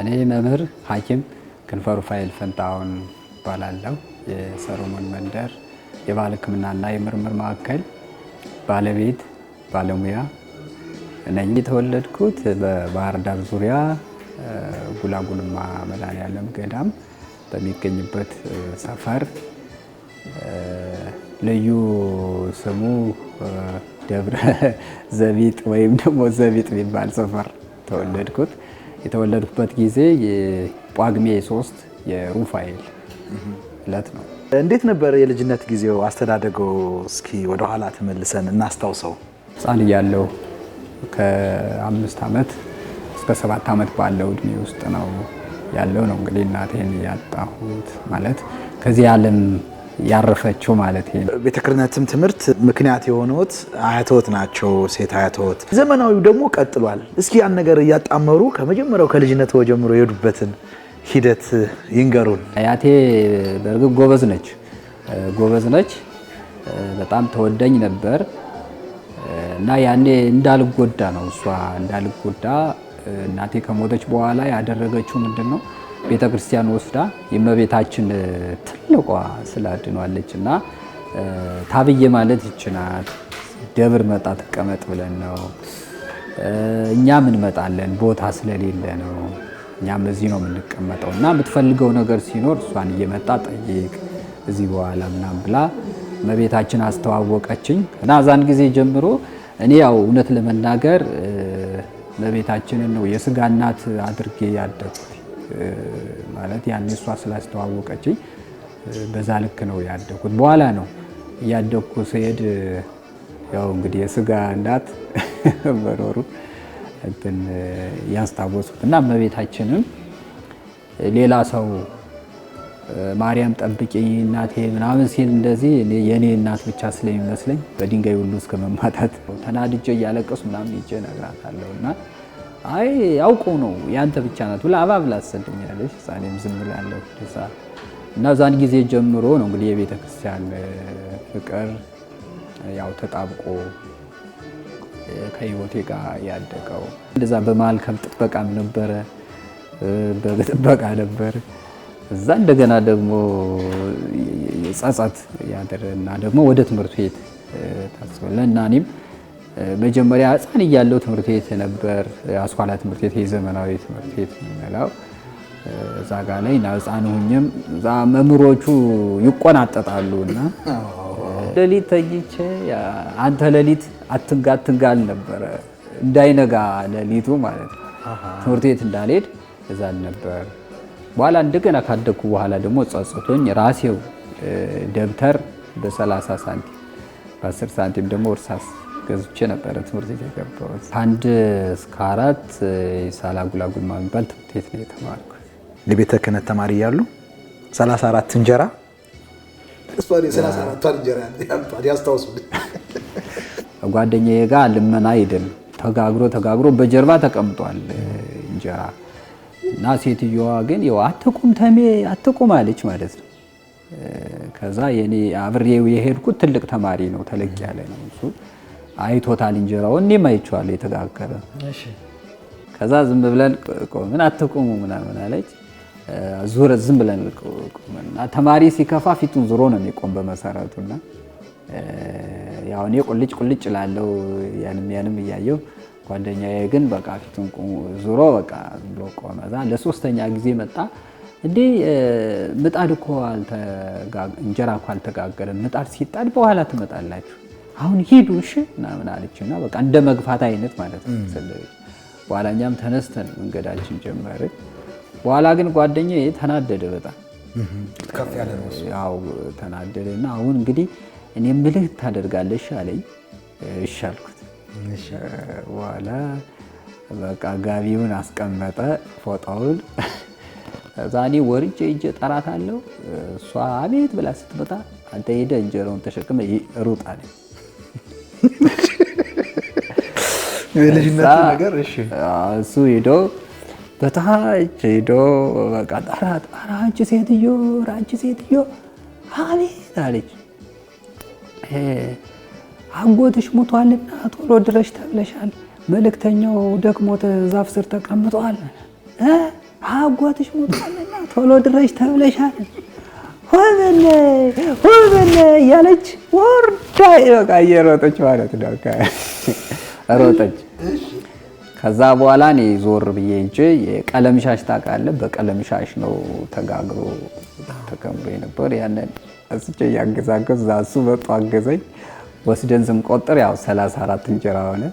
እኔ መምህር ሐኪም ክንፈ ሩፋኤል ፈንታሁን እባላለሁ። የሰሎሞን መንደር የባህል ሕክምናና የምርምር ማዕከል ባለቤት ባለሙያ ነኝ። የተወለድኩት በባህር ዳር ዙሪያ ጉላጉልማ መድኃኔዓለም ገዳም በሚገኝበት ሰፈር ልዩ ስሙ ደብረ ዘቢጥ ወይም ደግሞ ዘቢጥ የሚባል ሰፈር ተወለድኩት። የተወለድኩበት ጊዜ ጳጉሜ 3 የሩፋኤል ዕለት ነው። እንዴት ነበር የልጅነት ጊዜው አስተዳደገው? እስኪ ወደ ኋላ ተመልሰን እናስታውሰው። ሕፃን እያለሁ ከ5 ዓመት እስከ 7 ዓመት ባለው እድሜ ውስጥ ነው ያለው ነው እንግዲህ እናቴን ያጣሁት ማለት ከዚህ ዓለም ያረፈችው ማለት ነው። ቤተ ክህነትም ትምህርት ምክንያት የሆኑት አያቶት ናቸው፣ ሴት አያቶት። ዘመናዊው ደግሞ ቀጥሏል። እስኪ ያን ነገር እያጣመሩ ከመጀመሪያው ከልጅነት ጀምሮ የሄዱበትን ሂደት ይንገሩን። አያቴ በእርግጥ ጎበዝ ነች፣ በጣም ተወደኝ ነበር እና ያኔ እንዳልጎዳ ነው እሷ እንዳልጎዳ እናቴ ከሞተች በኋላ ያደረገችው ምንድን ነው ቤተ ክርስቲያን ወስዳ የእመቤታችን ትልቋ ስላድኗለች እና ታብዬ ማለት ይችናል ደብር መጣ ትቀመጥ ብለን ነው። እኛም እንመጣለን ቦታ ስለሌለ ነው። እኛም እዚህ ነው የምንቀመጠው እና የምትፈልገው ነገር ሲኖር እሷን እየመጣ ጠይቅ እዚህ በኋላ ምናምን ብላ እመቤታችን አስተዋወቀችኝ እና እዛን ጊዜ ጀምሮ እኔ ያው እውነት ለመናገር እመቤታችንን ነው የስጋ እናት አድርጌ ያደግኩት። ማለት ያኔ እሷ ስላስተዋወቀችኝ በዛ ልክ ነው ያደግኩት። በኋላ ነው እያደግኩ ስሄድ ያው እንግዲህ የስጋ እናት መኖሩ እንትን ያስታወስኩት እና እመቤታችንም ሌላ ሰው ማርያም ጠብቂ እናቴ ምናምን ሲል እንደዚህ የኔ እናት ብቻ ስለሚመስለኝ በድንጋይ ሁሉ እስከ መማታት ተናድጄ እያለቀሱ ምናምን ይዤ እነግራታለሁ እና አይ ያውቀው ነው ያንተ ብቻ ናት ብላ አባብላ አሰደኛለች። እኔም ዝም ብላለሁ እና ዛን ጊዜ ጀምሮ ነው እንግዲህ የቤተ ክርስቲያን ፍቅር ያው ተጣብቆ ከህይወቴ ጋር ያደገው። እንደዛ በመሀል ከብት ጥበቃም ነበረ፣ በጥበቃ ነበር። እዛ እንደገና ደግሞ ጸጸት ያደረና ደግሞ ወደ ትምህርት ቤት ታስበለ እና እኔም መጀመሪያ ሕፃን እያለሁ ትምህርት ቤት ነበር፣ አስኳላ ትምህርት ቤት የዘመናዊ ትምህርት ቤት ነው። እዛ ጋር ላይ እና ሕፃን ሆኜም እዛ መምህሮቹ ይቆናጠጣሉ እና ሌሊት ተኝቼ አንተ ሌሊት አትንጋል ነበረ እንዳይነጋ ሌሊቱ ማለት ነው ትምህርት ቤት እንዳልሄድ እዛ ነበር። በኋላ እንደገና ካደኩ በኋላ ደግሞ ጸጽቶኝ ራሴው ደብተር በ30 ሳንቲም በ10 ሳንቲም ደግሞ እርሳስ ገዝቼ ነበረ ትምህርት ቤት የገባሁት። ከ1 እስከ 4 ሳላ ጉላጉልማ የሚባል ትምህርት ቤት ነው የተማርኩት። የቤተ ክህነት ተማሪ እያሉ 34 እንጀራ እሷን 34 እንጀራ ያስታውሱ። ጓደኛዬ ጋር ልመና ሄደን ተጋግሮ በጀርባ ተቀምጧል እንጀራ እና ሴትዮዋ ግን ያው አትቁም ተሜ አትቁም አለች ማለት ነው። ከዛ የኔ አብሬው የሄድኩት ትልቅ ተማሪ ነው፣ ተለቅ ያለ ነው እሱ አይቶታል እንጀራው እኔም አይቼዋለሁ የተጋገረ። ከዛ ዝም ብለን ቆምን አትቁሙ ምናምን አለች። ዙረ ዝም ብለን ቆመና ተማሪ ሲከፋ ፊቱን ዙሮ ነው የሚቆም በመሰረቱና ያው እኔ ቁልጭ ላለው ያንም እያየው ጓደኛዬ ግን በቃ ፊቱን ዙሮ በቃ ብሎ ቆመ። ለሶስተኛ ጊዜ መጣ። እንዴ ምጣድ እኮ እንጀራ እኮ አልተጋገረም፣ ምጣድ ሲጣድ በኋላ ትመጣላችሁ፣ አሁን ሂዱ እሺ ምናምን አለችና በቃ እንደ መግፋት አይነት ማለት ነው። በኋላ እኛም ተነስተን መንገዳችን ጀመርን። በኋላ ግን ጓደኛዬ ተናደደ በጣም ከፍ ያለ ነው ያው ተናደደና አሁን እንግዲህ እኔ ምልህ ታደርጋለሽ አለኝ። እሺ አልኩት። በኋላ በቃ ጋቢውን አስቀመጠ ፎጣውን። ከዛ እኔ ወርጄ እጄ ጠራታለሁ። እሷ አቤት ብላ ስትመጣ አንተ ሄደህ እንጀራውን ተሸክመ ሩጥ አለኝ። የልጅነት ነገር እሺ። እሱ ሄዶ በታች ሄዶ በቃ ጠራት። አንቺ ሴትዮ አቤት አለች። አጎትሽ ሞቷልና ቶሎ ድረሽ ተብለሻል። መልእክተኛው ደክሞት ዛፍ ስር ተቀምጧል። አጎትሽ ሞቷልና ቶሎ ድረሽ ተብለሻል፣ ሆበለ እያለች ወርዳ በቃ እየሮጠች ማለት ነው። ሮጠች። ከዛ በኋላ እኔ ዞር ብዬ እንጂ የቀለም ሻሽ ታውቃለህ? በቀለም ሻሽ ነው ተጋግሮ ተከምሮ የነበር። ያንን እስቼ ያገዛገዝ ዛሱ በጧ አገዘኝ። ወስደን ስንቆጥር ያው 34 እንጀራ ሆነ።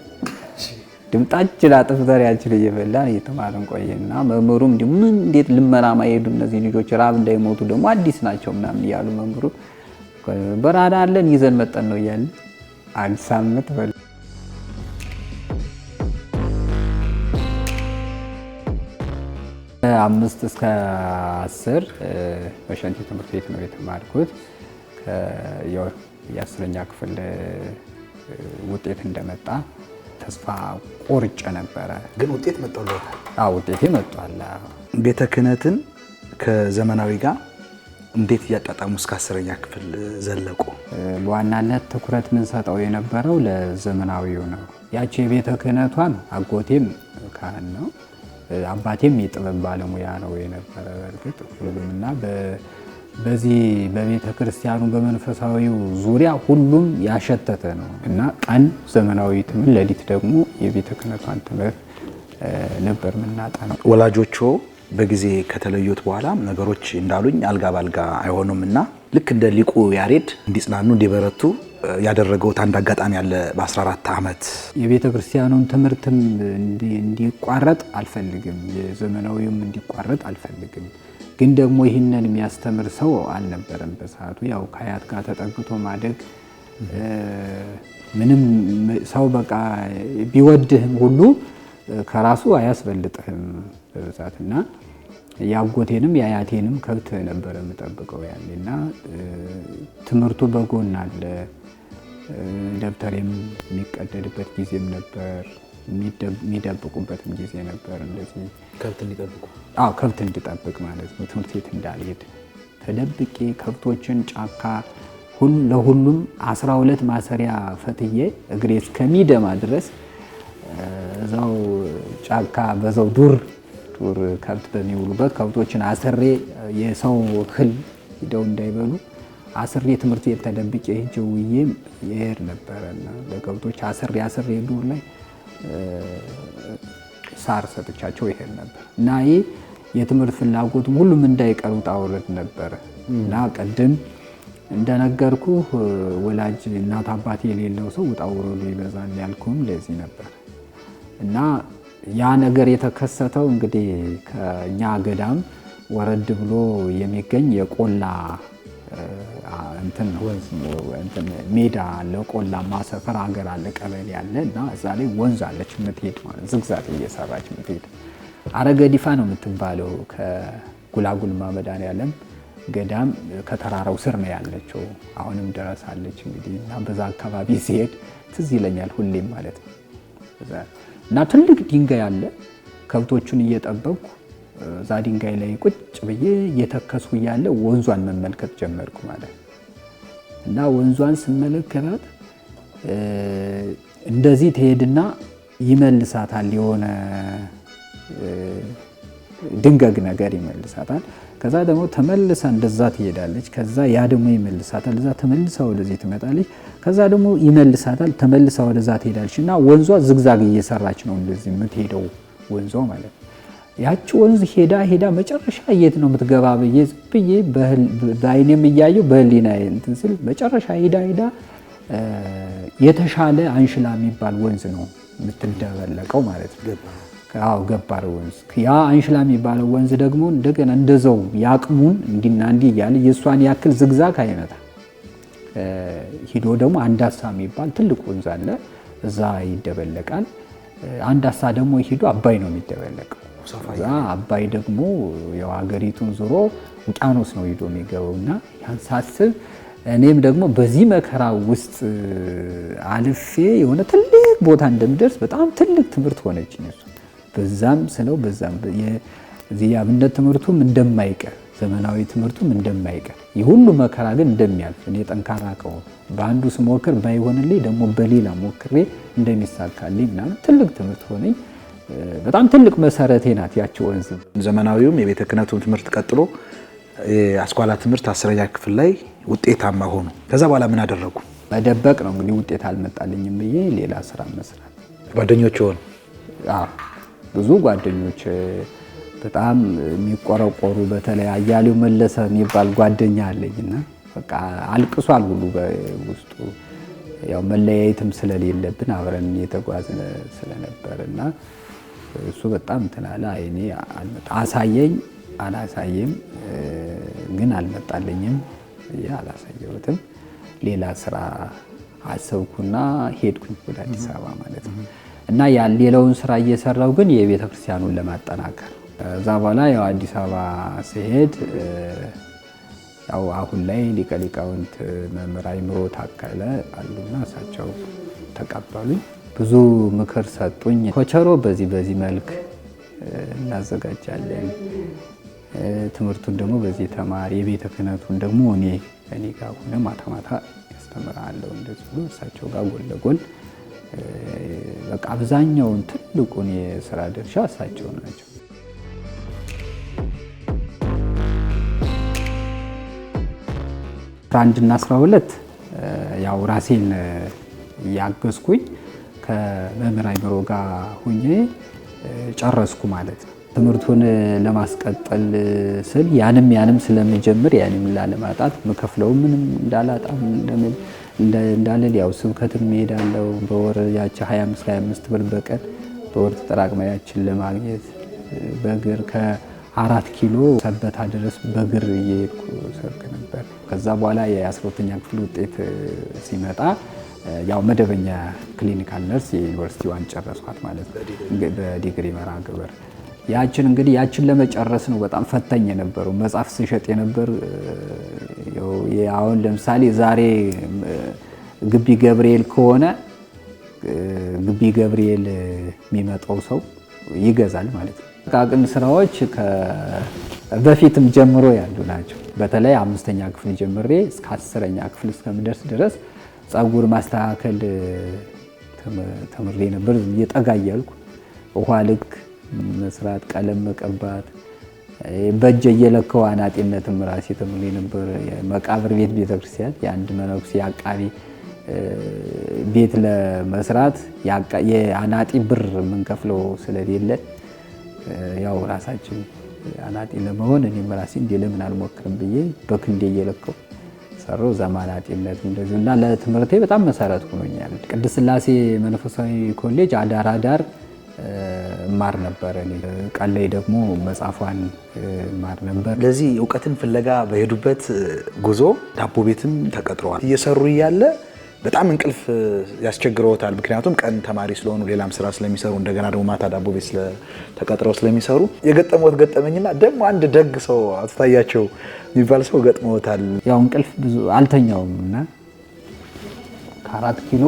ድምጣችን አጥፍተር ያችን እየበላን እየተማርን ቆየና መምህሩም ምን እንዴት ልመናማ ይሄዱ እነዚህ ልጆች ራብ እንዳይሞቱ ደግሞ አዲስ ናቸው ምናምን እያሉ መምህሩ በራዳ አለን ይዘን መጠን ነው እያለ አንድ ሳምንት በል 5 እስከ 10 በሸንቲ ትምህርት ቤት ነው የተማርኩት። የ10ኛ ክፍል ውጤት እንደመጣ ተስፋ ቆርጬ ነበረ። ግን ውጤት መጥቷል? አዎ ውጤቴ መጥቷል። ቤተ ክህነትን ከዘመናዊ ጋር እንዴት እያጣጣሙ እስከ 10ኛ ክፍል ዘለቁ? በዋናነት ትኩረት የምንሰጠው የነበረው ለዘመናዊው ነው። ያቺ የቤተ ክህነቷን አጎቴም ካህን ነው፣ አባቴም የጥበብ ባለሙያ ነው የነበረ። በእርግጥ ሁሉምና በዚህ በቤተ ክርስቲያኑ በመንፈሳዊው ዙሪያ ሁሉም ያሸተተ ነው እና ቀን ዘመናዊ ትምህርት፣ ሌሊት ደግሞ የቤተ ክህነቷን ትምህርት ነበር የምናጠናው። ወላጆቹ በጊዜ ከተለዩት በኋላ ነገሮች እንዳሉኝ አልጋ ባልጋ አይሆኑም እና ልክ እንደ ሊቁ ያሬድ እንዲጽናኑ እንዲበረቱ ያደረገው አንድ አጋጣሚ ያለ። በ14 ዓመት የቤተ ክርስቲያኑን ትምህርትም እንዲቋረጥ አልፈልግም፣ የዘመናዊውም እንዲቋረጥ አልፈልግም። ግን ደግሞ ይህንን የሚያስተምር ሰው አልነበረም በሰዓቱ። ያው ከአያት ጋር ተጠግቶ ማደግ ምንም ሰው በቃ ቢወድህም ሁሉ ከራሱ አያስበልጥህም በብዛት እና የአጎቴንም የአያቴንም ከብት ነበር የምጠብቀው ያኔና ትምህርቱ በጎን አለ። ደብተሬም የሚቀደድበት ጊዜም ነበር፣ የሚደብቁበትም ጊዜ ነበር። እንደዚህ ከብት እንዲጠብቁ? አዎ ከብት እንዲጠብቅ ማለት ነው። ትምህርት ቤት እንዳልሄድ ተደብቄ ከብቶችን ጫካ ለሁሉም 12 ማሰሪያ ፈትዬ እግሬ እስከሚደማ ድረስ እዛው ጫካ በዛው ዱር ከብት በሚውሉበት ከብቶችን አስሬ የሰው እህል ሂደው እንዳይበሉ አስሬ ትምህርት ቤት ተደብቄ ሄጄ ውዬ ይሄድ ነበረና ለከብቶች አስሬ ዱር ላይ ሳር ሰጥቻቸው ይሄድ ነበር እና ይህ የትምህርት ፍላጎቱም ሁሉም እንዳይቀሩ ጣውረድ ነበረ እና ቀደም እንደነገርኩ ወላጅ እናት አባት የሌለው ሰው ውጣ ውረዱ ይበዛል ያልኩም ለዚህ ነበር እና ያ ነገር የተከሰተው እንግዲህ ከኛ ገዳም ወረድ ብሎ የሚገኝ የቆላ ሜዳ አለ፣ ቆላማ ሰፈር ሀገር አለ፣ ቀበሌ አለ እና እዛ ላይ ወንዝ አለች የምትሄድ ማለት ዝግዛት እየሰራች የምትሄድ አረገዲፋ ነው የምትባለው። ከጉላጉልማ መድኃኔዓለም ገዳም ከተራራው ስር ነው ያለችው፣ አሁንም ድረስ አለች እንግዲህ እና በዛ አካባቢ ሲሄድ ትዝ ይለኛል ሁሌም ማለት ነው። እና ትልቅ ድንጋይ አለ። ከብቶቹን እየጠበቅኩ እዛ ድንጋይ ላይ ቁጭ ብዬ እየተከስኩ እያለ ወንዟን መመልከት ጀመርኩ ማለት እና ወንዟን ስመለከታት እንደዚህ ትሄድና ይመልሳታል፣ የሆነ ድንገግ ነገር ይመልሳታል። ከዛ ደግሞ ተመልሳ እንደዛ ትሄዳለች። ከዛ ያ ደግሞ ይመልሳታል፣ እዛ ተመልሳ ወደዚህ ትመጣለች። ከዛ ደግሞ ይመልሳታል፣ ተመልሳ ወደዛ ትሄዳለች እና ወንዟ ዝግዛግ እየሰራች ነው እንደዚህ የምትሄደው ወንዟ ማለት ነው። ያቺ ወንዝ ሄዳ መጨረሻ የት ነው የምትገባ ብዬ በአይኔም እያየሁ በህሊና እንትን ስል መጨረሻ ሄዳ የተሻለ አንሽላ የሚባል ወንዝ ነው የምትደበለቀው ማለት ነው። አዎ ገባር ወንዝ። ያ አንሽላ የሚባለው ወንዝ ደግሞ እንደገና እንደዛው ያቅሙን እንዲና እንዲህ እያለ የእሷን ያክል ዝግዛግ አይመጣ ሂዶ ደግሞ አንዳሳ የሚባል ትልቅ ወንዝ አለ፣ እዛ ይደበለቃል። አንዳሳ ደግሞ ሂዶ አባይ ነው የሚደበለቀው። እዛ አባይ ደግሞ ያው ሀገሪቱን ዞሮ ውቅያኖስ ነው ሂዶ የሚገባውና ያን ሳስብ እኔም ደግሞ በዚህ መከራ ውስጥ አልፌ የሆነ ትልቅ ቦታ እንደምደርስ በጣም ትልቅ ትምህርት ሆነችኝ እሱ። በዛም ስለው በዛም የዚህ የአብነት ትምህርቱም እንደማይቀር ዘመናዊ ትምህርቱም እንደማይቀር የሁሉ መከራ ግን እንደሚያልፍ እኔ ጠንካራ ከሆነ በአንዱ ስሞክር ባይሆንልኝ ደግሞ በሌላ ሞክሬ እንደሚሳካልኝ ምናምን ትልቅ ትምህርት ሆነኝ። በጣም ትልቅ መሰረቴ ናት ያቺ ወንዝ። ዘመናዊውም የቤተ ክህነቱን ትምህርት ቀጥሎ የአስኳላ ትምህርት 10ኛ ክፍል ላይ ውጤታማ ሆኑ። ከዛ በኋላ ምን አደረጉ? መደበቅ ነው እንግዲህ ውጤት አልመጣልኝም ብዬ ሌላ ስራ መስራት። ጓደኞች ሆኑ? ብዙ ጓደኞች በጣም የሚቆረቆሩ፣ በተለይ አያሌው መለሰ የሚባል ጓደኛ አለኝና በቃ አልቅሷል ሁሉ በውስጡ። ያው መለያየትም ስለሌለብን አብረን እየተጓዝን ስለነበርና እሱ በጣም ተላላ አይኔ አሳየኝ አላሳየም ግን አልመጣልኝም አላሳየሁትም። ሌላ ስራ አሰብኩና ሄድኩኝ ወደ አዲስ አበባ ማለት ነው። እና ያን ሌላውን ስራ እየሰራው ግን የቤተ ክርስቲያኑን ለማጠናከር ከዛ በኋላ ያው አዲስ አበባ ሲሄድ ያው አሁን ላይ ሊቀ ሊቃውንት መምህር አእምሮ ታከለ አሉና እሳቸው ተቀበሉኝ። ብዙ ምክር ሰጡኝ። ኮቸሮ በዚህ መልክ እናዘጋጃለን፣ ትምህርቱን ደግሞ በዚህ ተማሪ፣ የቤተ ክህነቱን ደግሞ እኔ ጋር ሆነ ማታ ማታ ያስተምራለሁ እንደዚህ ብሎ እሳቸው ጋር ጎን ለጎን በቃ አብዛኛውን ትልቁን የስራ ድርሻ እሳቸው ናቸው። አንድና 12 ያው ራሴን ያገዝኩኝ ከመምህር አእምሮ ጋር ሁኜ ጨረስኩ ማለት ነው። ትምህርቱን ለማስቀጠል ስል ያንም ስለምጀምር ያንም ላለማጣት መከፍለው ምንም እንዳላጣም እንዳልል ያው ስብከትም እሄዳለሁ። በወር ያቺ 25 ብር በቀን በወር ተጠራቅማ ያችን ለማግኘት በእግር ከ4 ኪሎ ሰበታ ድረስ በእግር እየሄድኩ ሰብክ ነበር። ከዛ በኋላ የ12ኛ ክፍል ውጤት ሲመጣ ያው መደበኛ ክሊኒካል ነርስ የዩኒቨርሲቲዋን ጨረስኳት ማለት ነው በዲግሪ መርሃ ግብር። ያችን ለመጨረስ ነው በጣም ፈታኝ የነበረው። መጽሐፍ ስሸጥ የነበር አሁን ለምሳሌ ዛሬ ግቢ ገብርኤል ከሆነ ግቢ ገብርኤል የሚመጣው ሰው ይገዛል ማለት ነው። ጥቃቅን ስራዎች በፊትም ጀምሮ ያሉ ናቸው። በተለይ 5ኛ ክፍል ጀምሬ እስከ 10ኛ ክፍል እስከምደርስ ድረስ ጸጉር ማስተካከል ተምሬ ነበር። እየጠጋ እያልኩ ውሃ ልክ መስራት፣ ቀለም መቀባት፣ በእጄ እየለካው አናጢነትም ራሴ ተምሬ ነበር። መቃብር ቤት ቤተክርስቲያን የአንድ መነኩሴ አቃቢ ቤት ለመስራት የአናጢ ብር የምንከፍለው ስለሌለ ያው ራሳችን አናጢ ለመሆን እኔም ራሴ እንደ ለምን አልሞክርም ብዬ በክንዴ እየለካው ሰራው። ዘማናጢነት እንደዚህ እና ለትምህርቴ በጣም መሰረት ሆኖኛል። ቅድስት ሥላሴ መንፈሳዊ ኮሌጅ አዳር ማር ነበር። እኔ ቀን ላይ ደግሞ መጽሐፏን ማር ነበር። ለዚህ እውቀትን ፍለጋ በሄዱበት ጉዞ ዳቦ ቤትም ተቀጥረዋል። እየሰሩ እያለ በጣም እንቅልፍ ያስቸግረውታል። ምክንያቱም ቀን ተማሪ ስለሆኑ ሌላም ስራ ስለሚሰሩ እንደገና ደግሞ ማታ ዳቦ ቤት ተቀጥረው ስለሚሰሩ የገጠመውት ገጠመኝና ደግሞ አንድ ደግ ሰው አትታያቸው የሚባል ሰው ገጥመውታል። ያው እንቅልፍ ብዙ አልተኛውም እና ከ4 ኪሎ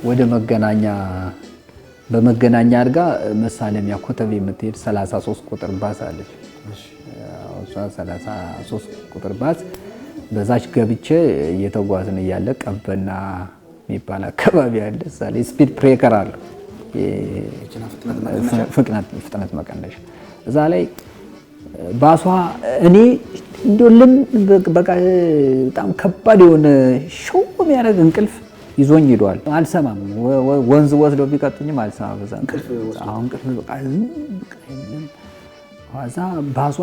ወደ መገናኛ በመገናኛ አድርጋ መሳለሚያ ኮተቤ የምትሄድ 33 ቁጥር ባስ አለች። እሷ 33 ቁጥር ባስ በዛች ገብቼ እየተጓዝን እያለ ቀበና የሚባል አካባቢ አለ። እዛ ላይ ስፒድ ብሬከር አለ፣ ፍጥነት መቀነሻ። እዛ ላይ ባሷ እኔ እንደለም በቃ በጣም ከባድ የሆነ ሾው የሚያደርግ እንቅልፍ ይዞኝ ሄዷል። አልሰማም። ወንዝ ወስደው ቢቀጡኝም አልሰማም። በዛ እንቅልፍ በቃ ከዛ ባሷ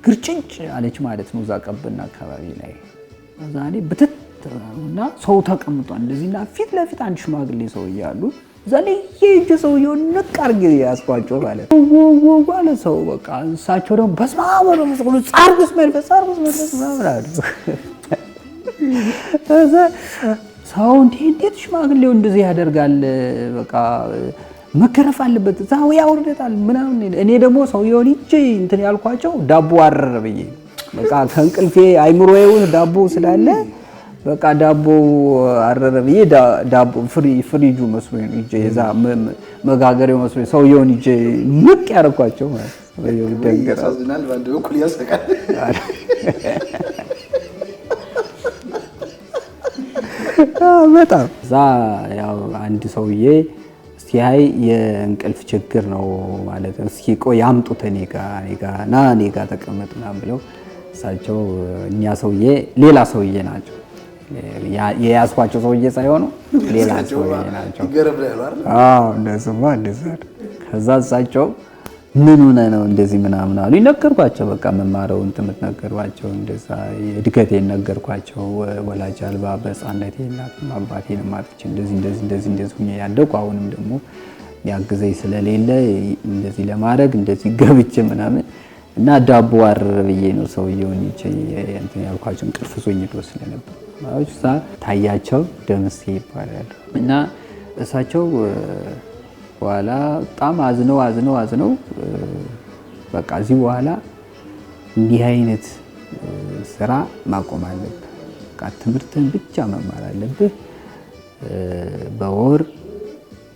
ግርጭንጭ አለች ማለት ነው። እዛ ቀበና አካባቢ ላይ እዛ እኔ ብትትና ሰው ተቀምጧል እንደዚህና ፊት ለፊት አንድ ሽማግሌ ሰው እያሉ እዛ ላይ የእጅ ሰውዬውን ንቅ አድርጌ ያስቋጨው ማለት ነው። ባለ ሰው በቃ እሳቸው ደግሞ በስመ አብ ወወልድ ጻርጉስ መንፈስ ምናምን አሉ። ሰው እንዴት ሽማግሌው እንደዚህ ያደርጋል? በቃ መከረፍ አለበት፣ እዛው ያወርደታል ምናምን። እኔ ደግሞ ሰውየውን እጄ እንትን ያልኳቸው ዳቦ አረረ ብዬ በቃ ከእንቅልፌ አይምሮዬውን ዳቦ ስላለ በቃ ዳቦ አረረ ብዬ ዳቦ ፍሪጁ መስሎኝ እጄ የዛ መጋገሪያው መስሎኝ ሰውየውን እጄ ንቅ ያደረኳቸው ማለት ነው። ያሳዝናል፣ ባንድ በኩል ያሰቃል። በጣም እዛ ያው አንድ ሰውዬ እስቲ ሲያይ የእንቅልፍ ችግር ነው ማለት ነው። እስኪ ቆይ አምጡት እኔ ጋ ተቀመጥ ምናምን ብለው እሳቸው እኛ ሰውዬ ሌላ ሰውዬ ናቸው። የያዝኳቸው ሰውዬ ሳይሆኑ ሌላ ሰውዬ ናቸው። እንደዚህማ እንደዚያ ከዛ እሳቸው ምን ሆነ ነው እንደዚህ ምናምን አሉ። ነገርኳቸው በቃ መማረውን ትምህርት ነገርኳቸው። እንደዛ እድገቴን ነገርኳቸው። ወላጅ አልባ በሕፃንነቴ እናትም አባቴንም አጥቼ እንደዚህ ሁኜ ያደኩ አሁንም ደግሞ ያግዘኝ ስለሌለ እንደዚህ ለማድረግ እንደዚህ ገብቼ ምናምን እና ዳቦ አረረ ብዬ ነው ሰውየውን እንትን ያልኳቸው። እንቅልፍ ዞኝ ድረስ ስለነበር ማለት ታያቸው ደምሴ ይባላል እና እሳቸው በኋላ በጣም አዝነው በቃ እዚህ በኋላ እንዲህ አይነት ስራ ማቆም አለብህ፣ በቃ ትምህርትን ብቻ መማር አለብህ። በወር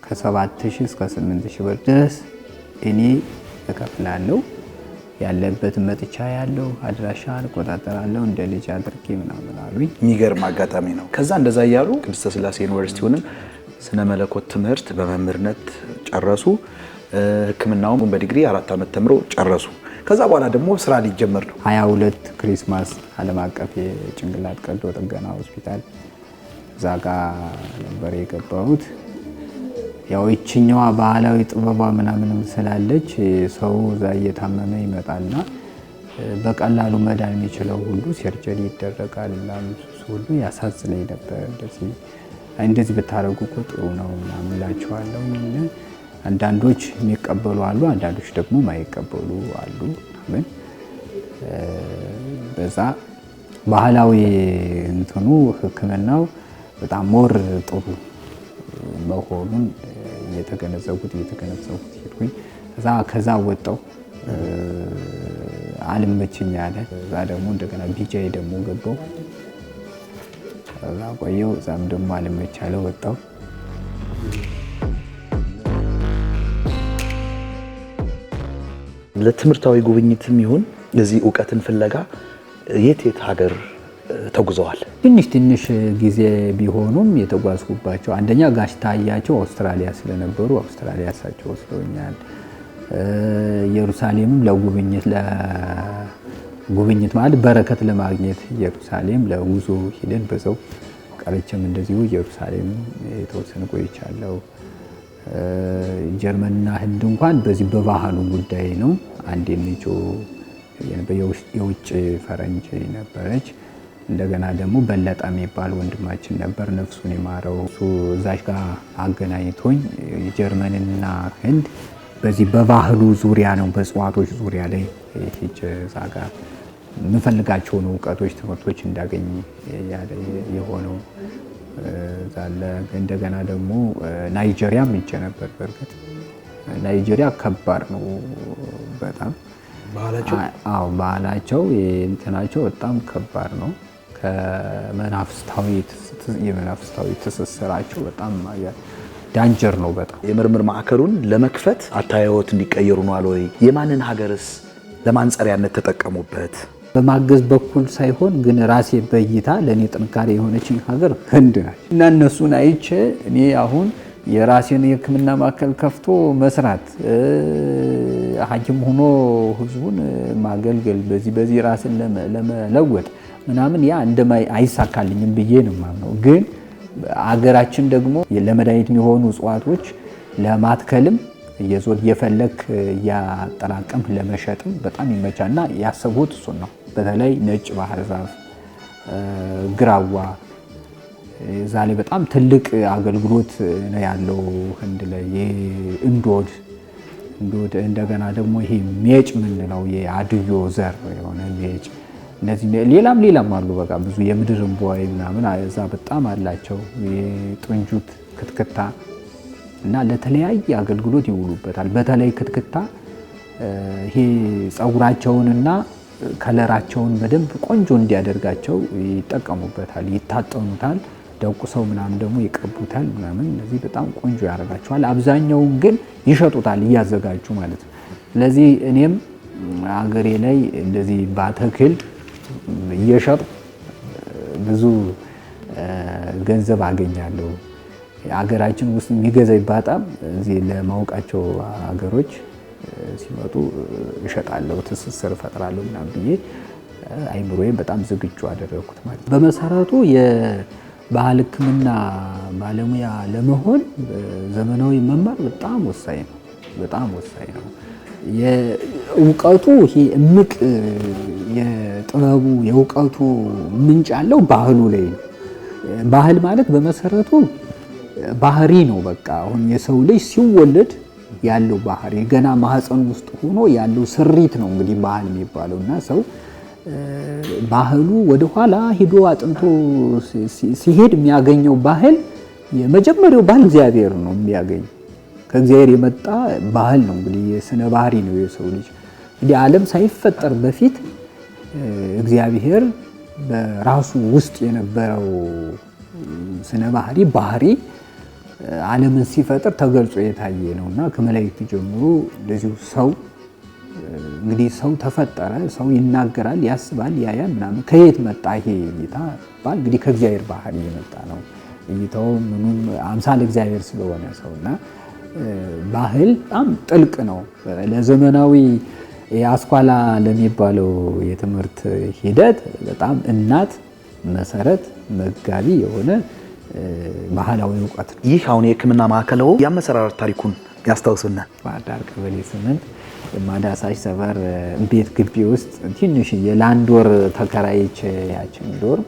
ከ7,000 እስከ 8,000 ብር ድረስ እኔ እከፍላለሁ። ያለበትን መጥቻ ያለው አድራሻ እቆጣጠራለሁ እንደ ልጅ አድርጌ ምናምን አሉኝ። የሚገርም አጋጣሚ ነው። ከዛ እንደዛ እያሉ ቅድስተ ሥላሴ ዩኒቨርሲቲውንም ስነ መለኮት ትምህርት በመምህርነት ጨረሱ። ሕክምናውን በዲግሪ 4 ዓመት ተምሮ ጨረሱ። ከዛ በኋላ ደግሞ ስራ ሊጀመር ነው። 22 ክሪስማስ ዓለም አቀፍ የጭንቅላት ቀዶ ጥገና ሆስፒታል እዛ ጋ ነበር የገባሁት። ያው ይችኛዋ ባህላዊ ጥበቧ ምናምንም ስላለች ሰው እዛ እየታመመ ይመጣልና በቀላሉ መዳን የሚችለው ሁሉ ሰርጀሪ ይደረጋል እና ሁሉ ያሳዝነኝ ነበር። እንደዚህ ብታረጉ እኮ ጥሩ ነው ምናምን እላቸዋለሁ። አንዳንዶች የሚቀበሉ አሉ፣ አንዳንዶች ደግሞ ማይቀበሉ አሉ። ምን በዛ ባህላዊ እንትኑ ሕክምናው በጣም ሞር ጥሩ መሆኑን እየተገነዘብኩት ሄድኩኝ። ከዛ ወጣው አልመችኝ አለ። እዛ ደግሞ እንደገና ቢጃይ ደግሞ ገባው። እዛ ቆየው። እዛም ደግሞ አልመች አለ፣ ወጣው። ለትምህርታዊ ጉብኝትም ይሁን እዚህ እውቀትን ፍለጋ የት ሀገር ተጉዘዋል? ትንሽ ጊዜ ቢሆኑም የተጓዝኩባቸው አንደኛ ጋሽ ታያቸው አውስትራሊያ ስለነበሩ አውስትራሊያ እሳቸው ወስደውኛል። ኢየሩሳሌምም ለጉብኝት ማለት በረከት ለማግኘት ኢየሩሳሌም ለጉዞ ሂደን በዛው ቀረችም እንደዚሁ ኢየሩሳሌም የተወሰነ ቆይቻለሁ። ጀርመንና ህንድ እንኳን በዚህ በባህሉ ጉዳይ ነው። አንድ ልጅ የውጭ ፈረንጅ ነበረች። እንደገና ደግሞ በለጠ የሚባል ወንድማችን ነበር፣ ነፍሱን ይማረው። እሱ እዛች ጋር አገናኝቶኝ ጀርመንና ህንድ በዚህ በባህሉ ዙሪያ ነው፣ በእጽዋቶች ዙሪያ ላይ ሂጅ እዛ ጋር የምፈልጋቸውን እውቀቶች፣ ትምህርቶች እንዳገኝ የሆነው ዛለ። እንደገና ደግሞ ናይጄሪያም ሂጄ ነበር። በእርግጥ ናይጄሪያ ከባድ ነው በጣም ባህላቸው እንትናቸው በጣም ከባድ ነው። የመናፍስታዊ ትስስራቸው በጣም ዳንጀር ነው በጣም። የምርምር ማዕከሉን ለመክፈት አታየዎት እንዲቀየሩ ነው አለ ወይ? የማንን ሀገርስ ለማንጸሪያነት ተጠቀሙበት? በማገዝ በኩል ሳይሆን ግን ራሴ በእይታ ለእኔ ጥንካሬ የሆነችኝ ሀገር ህንድ ናት እና እነሱን አይቼ እኔ አሁን የራሴን የሕክምና ማዕከል ከፍቶ መስራት ሐኪም ሆኖ ህዝቡን ማገልገል በዚህ ራስን ለመለወጥ ምናምን ያ አይሳካልኝም ብዬ ነው የማምነው። ግን አገራችን ደግሞ ለመድኃኒት የሚሆኑ እጽዋቶች ለማትከልም እየፈለክ እያጠራቀም ለመሸጥም በጣም ይመቻልና ያሰብሁት እሱን ነው። በተለይ ነጭ ባህር ዛፍ፣ ግራዋ እዛ ላይ በጣም ትልቅ አገልግሎት ነው ያለው ህንድ ላይ። እንዶድ እንደገና ደግሞ ይሄ ሜጭ ምንለው የአድዮ ዘር የሆነ ሜጭ፣ እነዚህ ሌላም አሉ። በቃ ብዙ የምድር እንቧይ ምናምን እዛ በጣም አላቸው። የጥንጁት ክትክታ እና ለተለያየ አገልግሎት ይውሉበታል። በተለይ ክትክታ ይሄ ፀጉራቸውንና ከለራቸውን በደንብ ቆንጆ እንዲያደርጋቸው ይጠቀሙበታል፣ ይታጠኑታል። ደቁሰው ምናምን ደግሞ ይቀቡታል ምናምን። እነዚህ በጣም ቆንጆ ያደርጋቸዋል። አብዛኛውን ግን ይሸጡታል እያዘጋጁ ማለት ነው። ስለዚህ እኔም አገሬ ላይ እንደዚህ ባተክል እየሸጡ ብዙ ገንዘብ አገኛለሁ። ሀገራችን ውስጥ የሚገዛኝ በጣም እዚህ ለማውቃቸው ሀገሮች ሲመጡ እሸጣለሁ፣ ትስስር እፈጥራለሁ ምናምን ብዬ አይምሮዬን በጣም ዝግጁ አደረኩት ማለት ነው። በመሰረቱ የባህል ሕክምና ባለሙያ ለመሆን ዘመናዊ መማር በጣም ወሳኝ ነው። በጣም ወሳኝ ነው። የእውቀቱ ይሄ እምቅ የጥበቡ የእውቀቱ ምንጭ ያለው ባህሉ ላይ ነው። ባህል ማለት በመሰረቱ ባህሪ ነው። በቃ አሁን የሰው ልጅ ሲወለድ ያለው ባህሪ ገና ማህፀን ውስጥ ሆኖ ያለው ስሪት ነው እንግዲህ ባህል የሚባለው እና ሰው ባህሉ ወደኋላ ሂዶ አጥንቶ ሲሄድ የሚያገኘው ባህል የመጀመሪያው ባህል እግዚአብሔር ነው የሚያገኝ ከእግዚአብሔር የመጣ ባህል ነው። እንግዲህ የስነ ባህሪ ነው የሰው ልጅ እንግዲህ ዓለም ሳይፈጠር በፊት እግዚአብሔር በራሱ ውስጥ የነበረው ስነ ባህሪ ዓለምን ሲፈጥር ተገልጾ የታየ ነውና ከመላእክት ጀምሮ እንደዚሁ ሰው እንግዲህ ሰው ተፈጠረ። ሰው ይናገራል፣ ያስባል፣ ያያል ምናምን ከየት መጣ ይሄ እይታ ባል እንግዲህ ከእግዚአብሔር ባህሪ የመጣ ነው። እይታው ምኑም አምሳለ እግዚአብሔር ስለሆነ ሰውና ባህል በጣም ጥልቅ ነው። ለዘመናዊ የአስኳላ ለሚባለው የትምህርት ሂደት በጣም እናት መሰረት መጋቢ የሆነ ባህላዊ እውቀት ነው። ይህ አሁን የሕክምና ማዕከል የአመሰራረት ታሪኩን ያስታውሱና። ባህር ዳር ቀበሌ 8 የማዳሳሽ ሰፈር ቤት ግቢ ውስጥ ትንሽ የላንድ ወር ተከራይቼ ያችን ዶርም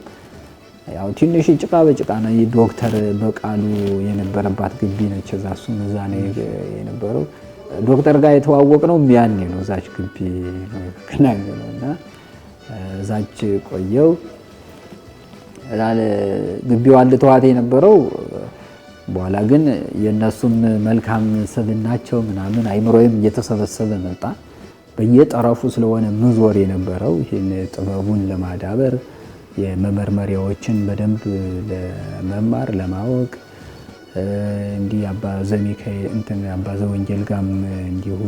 ያው ትንሽ ጭቃ በጭቃ ነው። ዶክተር በቃሉ የነበረባት ግቢ ነች። እሱም እዛ ነው የነበረው። ዶክተር ጋር የተዋወቅ ነው ያኔ ነው። እዛች ግቢ ነው የተገናኘነው እና እዛች ቆየው ግቢው አልተዋት የነበረው። በኋላ ግን የነሱም መልካም ስብናቸው ምናምን አይምሮዬም እየተሰበሰበ መጣ። በየጠረፉ ስለሆነ ምዞር የነበረው ይህን ጥበቡን ለማዳበር የመመርመሪያዎችን በደንብ ለመማር ለማወቅ እንዲህ አባ ዘሚካኤል አባ ዘወንጌል ጋም እንዲሁ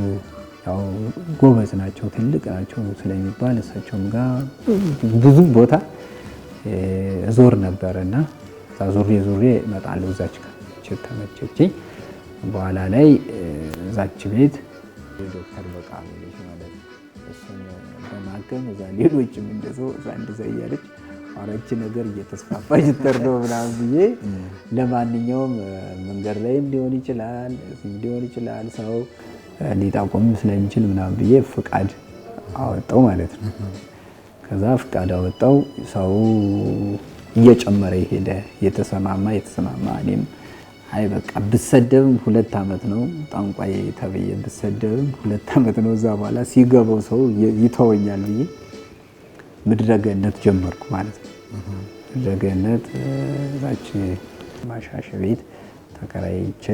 ያው ጎበዝ ናቸው ትልቅ ናቸው ስለሚባል እሳቸውም ጋር ብዙ ቦታ ዞር ነበርና ዙሬ እመጣለሁ። እዛች ተመቸችኝ። በኋላ ላይ እዛች ቤት ዶክተር በቃሉ ልጅ ማለት እሱን በማገም እዛ ሌሎችም እንደዛ እያለች አረች ነገር እየተስፋፋች ተርዶ ምናምን ብዬ ለማንኛውም መንገድ ላይም ሊሆን ይችላል ሰው ሊጠቁም ስለሚችል ምናምን ብዬ ፍቃድ አወጣው ማለት ነው። ከዛ ፍቃድ አወጣው። ሰው እየጨመረ ሄደ። የተሰማማ እኔም አይ በቃ ብሰደብም 2 ዓመት ነው ጠንቋይ ተብዬ ብሰደብም 2 ዓመት ነው። እዛ በኋላ ሲገባው ሰው ይተወኛል ብዬ ምድረገነት ጀመርኩ ማለት ነው። ምድረገነት እዛች ማሻሸ ቤት ተከራይቼ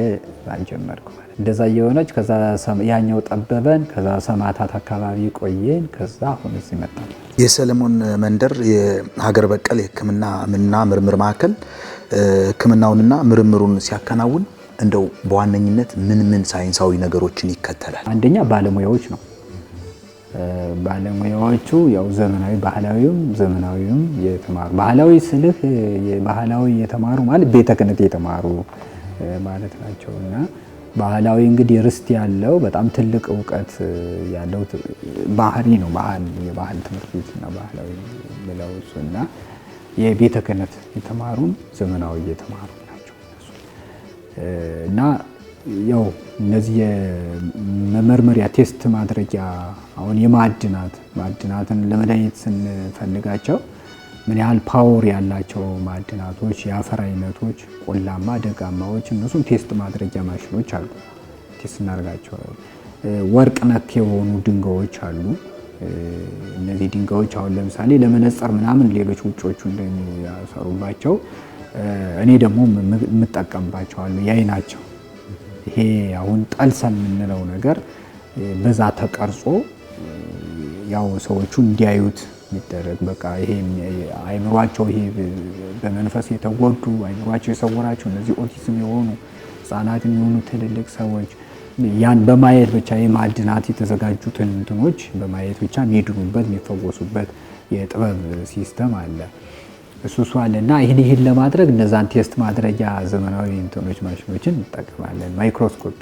ጀመርኩ ማለት እንደዛ እየሆነች ከዛ ያኛው ጠበበን። ከዛ ሰማዕታት አካባቢ ቆየን። ከዛ አሁን እዚህ መጣን። የሰለሞን መንደር የሀገር በቀል የሕክምና ምርምር ማዕከል ሕክምናውንና ምርምሩን ሲያከናውን እንደው በዋነኝነት ምን ሳይንሳዊ ነገሮችን ይከተላል? አንደኛ ባለሙያዎች ነው። ባለሙያዎቹ ያው ዘመናዊ ባህላዊም ዘመናዊም የተማሩ ባህላዊ ስልህ ባህላዊ የተማሩ ማለት ቤተ ክህነት የተማሩ ማለት ናቸውና ባህላዊ እንግዲህ ርስት ያለው በጣም ትልቅ እውቀት ያለው ባህሪ ነው። የባህል ትምህርት ቤትና ባህላዊ ብለው እሱና የቤተ ክህነት የተማሩም ዘመናዊ የተማሩ ናቸው እና ያው እነዚህ የመመርመሪያ ቴስት ማድረጊያ አሁን ማዕድናትን ለመድኃኒት ስንፈልጋቸው ምን ያህል ፓወር ያላቸው ማዕድናቶች፣ የአፈር አይነቶች፣ ቆላማ፣ ደጋማዎች እነሱም ቴስት ማድረጊያ ማሽኖች አሉ። ቴስት እናደርጋቸው። ወርቅ ነክ የሆኑ ድንጋዮች አሉ። እነዚህ ድንጋዮች አሁን ለምሳሌ ለመነጽር ምናምን ሌሎች ውጮቹ እንደሚያሰሩባቸው እኔ ደግሞ የምጠቀምባቸው አሉ። የአይናቸው ይሄ አሁን ጠልሰን የምንለው ነገር በዛ ተቀርጾ ያው ሰዎቹ እንዲያዩት የሚደረግ በቃ ይሄ አይምሯቸው ይሄ በመንፈስ የተጎዱ አይምሯቸው የሰወራቸው እነዚህ ኦቲዝም የሆኑ ህጻናት የሆኑ ትልልቅ ሰዎች ያን በማየት ብቻ የማዕድናት የተዘጋጁትን እንትኖች በማየት ብቻ የሚድኑበት የሚፈወሱበት የጥበብ ሲስተም አለ። እሱ አለ እና ይህን ለማድረግ እነዛን ቴስት ማድረጊያ ዘመናዊ እንትኖች ማሽኖችን እንጠቀማለን። ማይክሮስኮፒ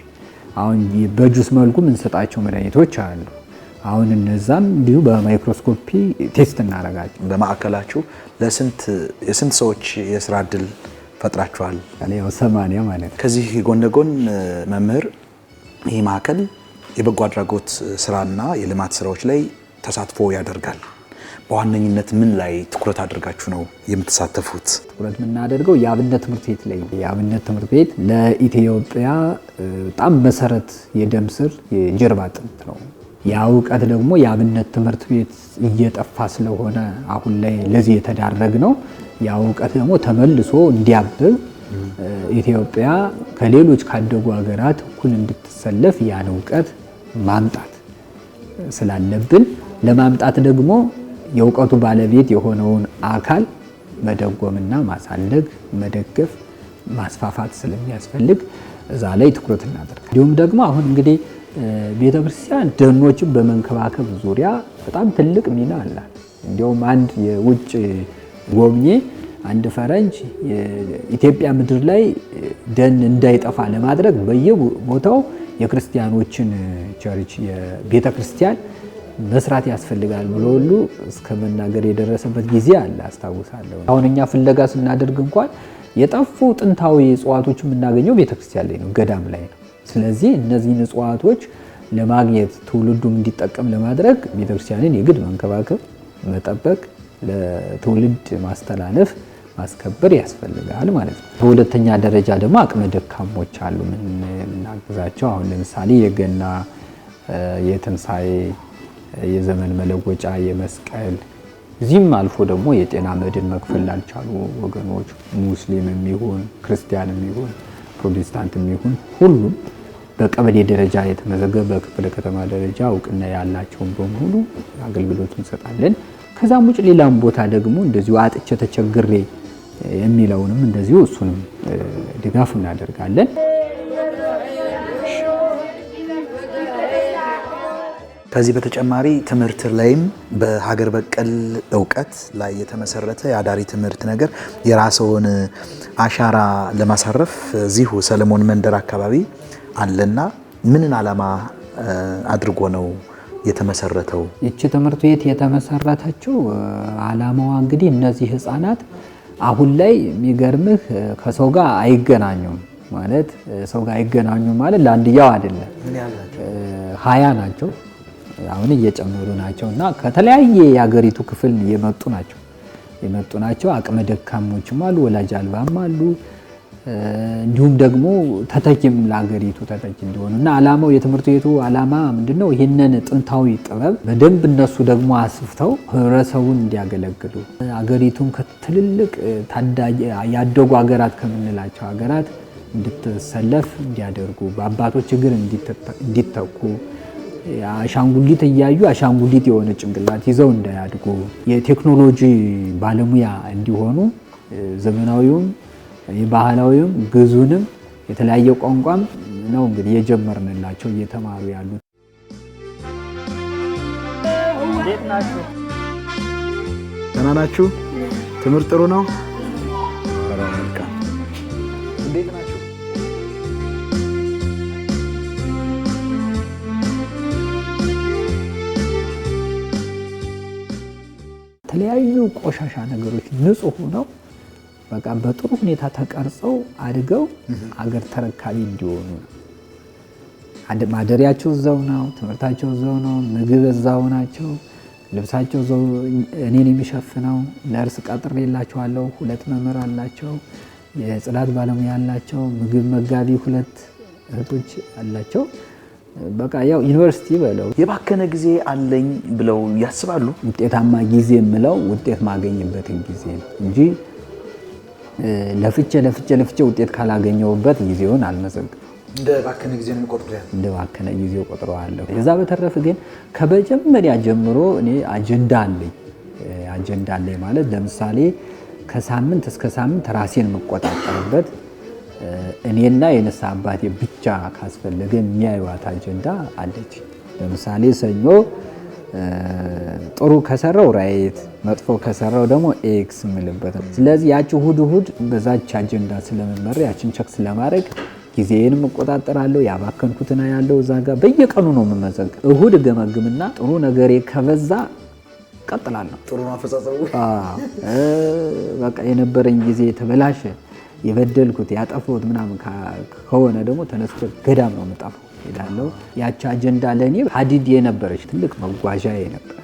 አሁን በጁስ መልኩ የምንሰጣቸው መድኃኒቶች አሉ። አሁን እነዛም እንዲሁ በማይክሮስኮፒ ቴስት እናደርጋቸው። በማዕከላችሁ የስንት ሰዎች የስራ እድል ፈጥራችኋል? ያው 80 ማለት ነው። ከዚህ ጎን ለጎን መምህር ይህ ማዕከል የበጎ አድራጎት ስራና የልማት ስራዎች ላይ ተሳትፎ ያደርጋል። በዋነኝነት ምን ላይ ትኩረት አድርጋችሁ ነው የምትሳተፉት? ትኩረት የምናደርገው የአብነት ትምህርት ቤት ላይ። የአብነት ትምህርት ቤት ለኢትዮጵያ በጣም መሰረት፣ የደም ስር፣ የጀርባ አጥንት ነው። ያ እውቀት ደግሞ የአብነት ትምህርት ቤት እየጠፋ ስለሆነ አሁን ላይ ለዚህ የተዳረግ ነው። ያ እውቀት ደግሞ ተመልሶ እንዲያብብ ኢትዮጵያ ከሌሎች ካደጉ ሀገራት እኩል እንድትሰለፍ ያን እውቀት ማምጣት ስላለብን ለማምጣት ደግሞ የእውቀቱ ባለቤት የሆነውን አካል መደጎምና ማሳደግ፣ መደገፍ፣ ማስፋፋት ስለሚያስፈልግ እዛ ላይ ትኩረት እናደርጋለን። እንዲሁም ደግሞ አሁን እንግዲህ ቤተክርስቲያን ደኖችን በመንከባከብ ዙሪያ በጣም ትልቅ ሚና አላት። እንዲሁም አንድ የውጭ ጎብኚ አንድ ፈረንጅ የኢትዮጵያ ምድር ላይ ደን እንዳይጠፋ ለማድረግ በየቦታው የክርስቲያኖችን ቸርች የቤተክርስቲያን መስራት ያስፈልጋል ብሎ ሁሉ እስከ መናገር የደረሰበት ጊዜ አለ አስታውሳለሁ። አሁን እኛ ፍለጋ ስናደርግ እንኳን የጠፉ ጥንታዊ እጽዋቶች የምናገኘው ቤተክርስቲያን ላይ ነው፣ ገዳም ላይ ነው። ስለዚህ እነዚህን እጽዋቶች ለማግኘት ትውልዱም እንዲጠቀም ለማድረግ ቤተክርስቲያንን የግድ መንከባከብ፣ መጠበቅ፣ ለትውልድ ማስተላለፍ፣ ማስከበር ያስፈልጋል ማለት ነው። በሁለተኛ ደረጃ ደግሞ አቅመ ደካሞች አሉ የምናግዛቸው። አሁን ለምሳሌ የገና፣ የትንሣኤ፣ የዘመን መለወጫ፣ የመስቀል እዚህም አልፎ ደግሞ የጤና መድን መክፈል ላልቻሉ ወገኖች ሙስሊምም ይሁን ክርስቲያንም ይሁን ፕሮቴስታንትም ይሁን ሁሉም በቀበሌ ደረጃ የተመዘገበ በክፍለ ከተማ ደረጃ እውቅና ያላቸውን በሙሉ አገልግሎት እንሰጣለን። ከዛም ውጭ ሌላም ቦታ ደግሞ እንደዚሁ አጥቼ ተቸግሬ የሚለውንም እንደዚሁ እሱንም ድጋፍ እናደርጋለን። ከዚህ በተጨማሪ ትምህርት ላይም በሀገር በቀል እውቀት ላይ የተመሰረተ የአዳሪ ትምህርት ነገር የራስዎን አሻራ ለማሳረፍ እዚሁ ሰለሞን መንደር አካባቢ አለና ምንን ዓላማ አድርጎ ነው የተመሰረተው? ይቺ ትምህርት ቤት የተመሰረተችው ዓላማዋ እንግዲህ እነዚህ ህፃናት አሁን ላይ የሚገርምህ ከሰው ጋር አይገናኙም ማለት ሰው ጋር አይገናኙም ማለት ለአንድያው አይደለም፣ 20 ናቸው። አሁን እየጨመሩ ናቸው እና ከተለያየ የሀገሪቱ ክፍል የመጡ ናቸው። አቅመ ደካሞችም አሉ፣ ወላጅ አልባም አሉ። እንዲሁም ደግሞ ተተኪም ለሀገሪቱ ተተኪ እንዲሆኑ እና ዓላማው የትምህርት ቤቱ ዓላማ ምንድነው? ይህንን ጥንታዊ ጥበብ በደንብ እነሱ ደግሞ አስፍተው ህብረተሰቡን እንዲያገለግሉ ሀገሪቱን ከትልልቅ ታዳጊ ያደጉ ሀገራት ከምንላቸው ሀገራት እንድትሰለፍ እንዲያደርጉ፣ በአባቶች እግር እንዲተኩ፣ አሻንጉሊት እያዩ አሻንጉሊት የሆነ ጭንቅላት ይዘው እንዳያድጉ፣ የቴክኖሎጂ ባለሙያ እንዲሆኑ ዘመናዊውም የባህላዊውም ግዙንም የተለያየ ቋንቋም ነው እንግዲህ የጀመርንላቸው እየተማሩ ያሉት። እንዴት ናችሁ? ደህና ናችሁ? ትምህርት ጥሩ ነው? መልካም። እንዴት ናችሁ? የተለያዩ ቆሻሻ ነገሮች ንጹህ ሆነው በቃ በጥሩ ሁኔታ ተቀርጸው አድገው አገር ተረካቢ እንዲሆኑ ነው። ማደሪያቸው እዛው ነው፣ ትምህርታቸው እዛው ነው፣ ምግብ እዛው ናቸው፣ ልብሳቸው እዛው እኔን የሚሸፍነው። ነርስ ቀጥሬላቸዋለሁ፣ 2 መምህር አላቸው፣ የጽዳት ባለሙያ አላቸው፣ ምግብ መጋቢ 2 እህቶች አላቸው። በቃ ያው ዩኒቨርሲቲ በለው። የባከነ ጊዜ አለኝ ብለው ያስባሉ? ውጤታማ ጊዜ የምለው ውጤት ማገኝበትን ጊዜ ነው እንጂ ለፍቼ ውጤት ካላገኘውበት ጊዜውን አልመዘግብም። እንደ ባከነ ጊዜ ነው ቆጥረው እንደ ባከነ ጊዜው ቆጥረዋለሁ። የዛ በተረፈ ግን ከመጀመሪያ ጀምሮ እኔ አጀንዳ አለኝ ማለት ለምሳሌ ከሳምንት እስከ ሳምንት ራሴን መቆጣጠርበት እኔና የነሳ አባቴ ብቻ ካስፈለገ የሚያዩት አጀንዳ አለች። ለምሳሌ ሰኞ ጥሩ ከሰራው ራይት፣ መጥፎ ከሰራው ደግሞ ኤክስ የምልበት ነው። ስለዚህ ያቺ እሁድ በዛች አጀንዳ ስለመመራ ያችን ቸክ ስለማድረግ ጊዜዬንም እቆጣጠራለሁ። ያባከንኩትና ያለው እዛ ጋር በየቀኑ ነው የምመዘግ። እሁድ ገመግምና ጥሩ ነገሬ ከበዛ ቀጥላለሁ። ጥሩ ማፈጻጸሙ በቃ የነበረኝ ጊዜ ተበላሸ፣ የበደልኩት ያጠፋሁት ምናምን ከሆነ ደግሞ ተነስቶ ገዳም ነው የምጠፋው ሄዳለሁ። ያቺ አጀንዳ ለእኔ ሀዲድ የነበረች ትልቅ መጓዣ የነበረች።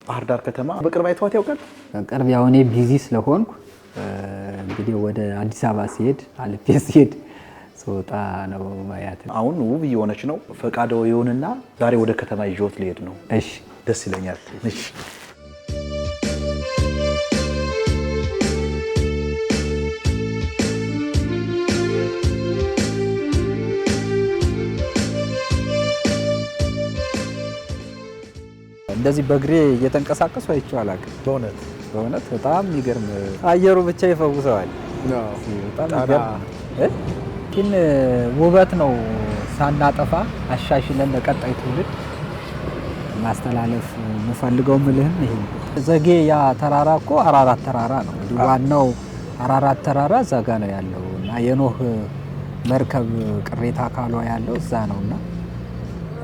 ባህር ዳር ከተማ በቅርብ አይተዋት ያውቃል? በቅርብ ያው እኔ ቢዚ ስለሆንኩ እንግዲህ ወደ አዲስ አበባ ሲሄድ አልፌ ሲሄድ ስወጣ ነው ማያት። አሁን ውብ እየሆነች ነው። ፈቃደው ይሁንና ዛሬ ወደ ከተማ ይዤዎት ልሄድ ነው። እሺ፣ ደስ ይለኛል። እሺ እንደዚህ በእግሬ እየተንቀሳቀሱ አይቼው አላውቅም። በእውነት በጣም የሚገርም አየሩ ብቻ ይፈውሰዋል። በጣም የሚገርም ግን ውበት ነው። ሳናጠፋ አሻሽለን ለቀጣይ ትውልድ ማስተላለፍ የምፈልገው ምልህም ይሄ ዘጌ ያ ተራራ እኮ አራራት ተራራ ነው። ዋናው አራራት ተራራ እዛ ጋ ነው ያለው እና የኖህ መርከብ ቅሬታ አካሏ ያለው እዛ ነውና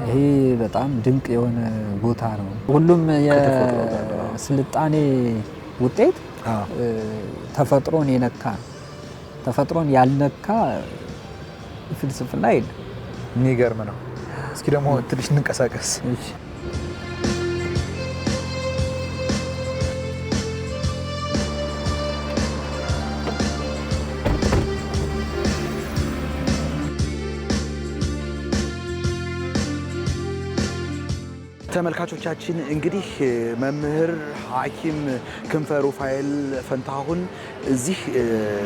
ይሄ በጣም ድንቅ የሆነ ቦታ ነው። ሁሉም የስልጣኔ ውጤት ተፈጥሮን የነካ ነው። ተፈጥሮን ያልነካ ፍልስፍና የለም። የሚገርም ነው። እስኪ ደግሞ ትንሽ እንንቀሳቀስ። ተመልካቾቻችን እንግዲህ መምህር ሐኪም ክንፈ ሩፋኤል ፈንታሁን እዚህ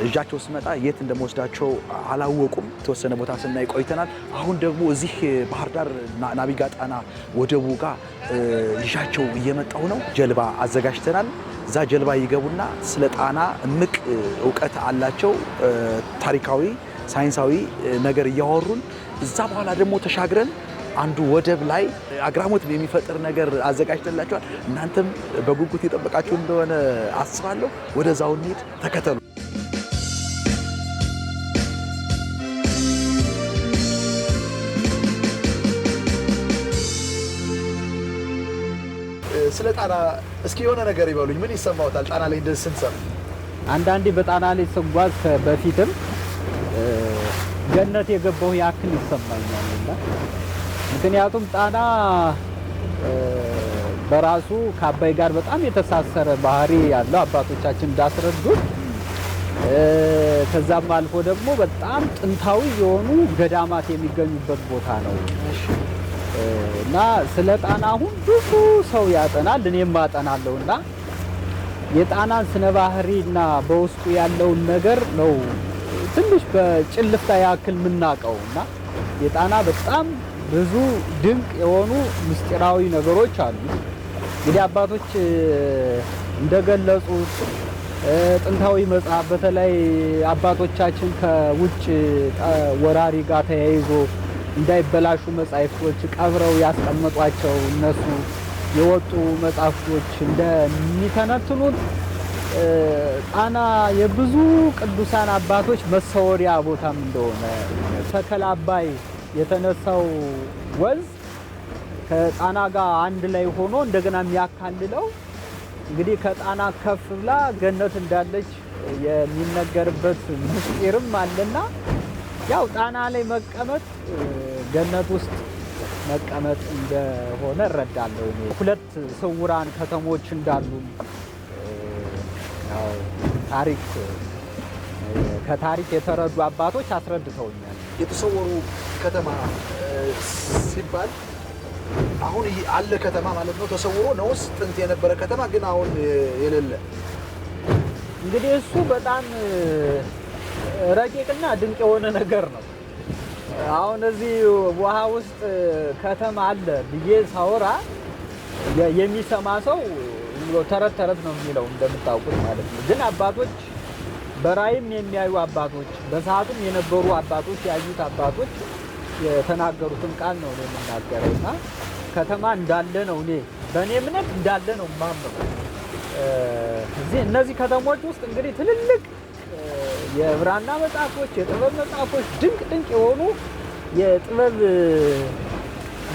እጃቸው ስመጣ የት እንደምወስዳቸው አላወቁም። የተወሰነ ቦታ ስናይ ቆይተናል። አሁን ደግሞ እዚህ ባህር ዳር ናቢጋ ጣና ወደቡ ጋር ይዣቸው እየመጣሁ ነው። ጀልባ አዘጋጅተናል። እዛ ጀልባ ይገቡና ስለ ጣና እምቅ እውቀት አላቸው። ታሪካዊ፣ ሳይንሳዊ ነገር እያወሩን እዛ በኋላ ደግሞ ተሻግረን አንዱ ወደብ ላይ አግራሞት የሚፈጥር ነገር አዘጋጅተላችኋል። እናንተም በጉጉት የጠበቃችሁ እንደሆነ አስባለሁ። ወደዛው እንሂድ፣ ተከተሉ። ስለ ጣና እስኪ የሆነ ነገር ይበሉኝ። ምን ይሰማዎታል ጣና ላይ እንደዚህ ስንሰማ? አንዳንዴ በጣና ላይ ስጓዝ በፊትም ገነት የገባሁ ያክል ይሰማኛልና ምክንያቱም ጣና በራሱ ከአባይ ጋር በጣም የተሳሰረ ባህሪ ያለው አባቶቻችን እንዳስረዱት፣ ከዛም አልፎ ደግሞ በጣም ጥንታዊ የሆኑ ገዳማት የሚገኙበት ቦታ ነው እና ስለ ጣና አሁን ብዙ ሰው ያጠናል፣ እኔም አጠናለሁ እና የጣናን ስነ ባህሪና በውስጡ ያለውን ነገር ነው ትንሽ በጭልፍታ ያክል የምናውቀው እና የጣና በጣም ብዙ ድንቅ የሆኑ ምስጢራዊ ነገሮች አሉ። እንግዲህ አባቶች እንደገለጹት ጥንታዊ መጽሐፍ በተለይ አባቶቻችን ከውጭ ወራሪ ጋር ተያይዞ እንዳይበላሹ መጻሕፍቶች ቀብረው ያስቀመጧቸው እነሱ የወጡ መጻሕፍቶች እንደሚተነትኑት ጣና የብዙ ቅዱሳን አባቶች መሰወሪያ ቦታም እንደሆነ ሰከላ አባይ የተነሳው ወንዝ ከጣና ጋር አንድ ላይ ሆኖ እንደገና የሚያካልለው እንግዲህ ከጣና ከፍ ብላ ገነት እንዳለች የሚነገርበት ምስጢርም አለና ያው ጣና ላይ መቀመጥ ገነት ውስጥ መቀመጥ እንደሆነ እረዳለሁ። ሁለት ስውራን ከተሞች እንዳሉ ያው ከታሪክ የተረዱ አባቶች አስረድተውኛል። የተሰወሩ ከተማ ሲባል አሁን አለ ከተማ ማለት ነው። ተሰውሮ ነውስ ጥንት የነበረ ከተማ ግን አሁን የሌለ? እንግዲህ እሱ በጣም ረቂቅና ድንቅ የሆነ ነገር ነው። አሁን እዚህ ውሃ ውስጥ ከተማ አለ ብዬ ሳወራ የሚሰማ ሰው ተረት ተረት ነው የሚለው እንደምታውቁት ማለት ነው። ግን አባቶች በራይም የሚያዩ አባቶች በሰዓቱም የነበሩ አባቶች ያዩት አባቶች የተናገሩትን ቃል ነው የምናገረውና ከተማ እንዳለ ነው እኔ በእኔ እምነት እንዳለ ነው ማምነው። እነዚህ ከተሞች ውስጥ እንግዲህ ትልልቅ የብራና መጽሐፎች የጥበብ መጽሐፎች ድንቅ ድንቅ የሆኑ የጥበብ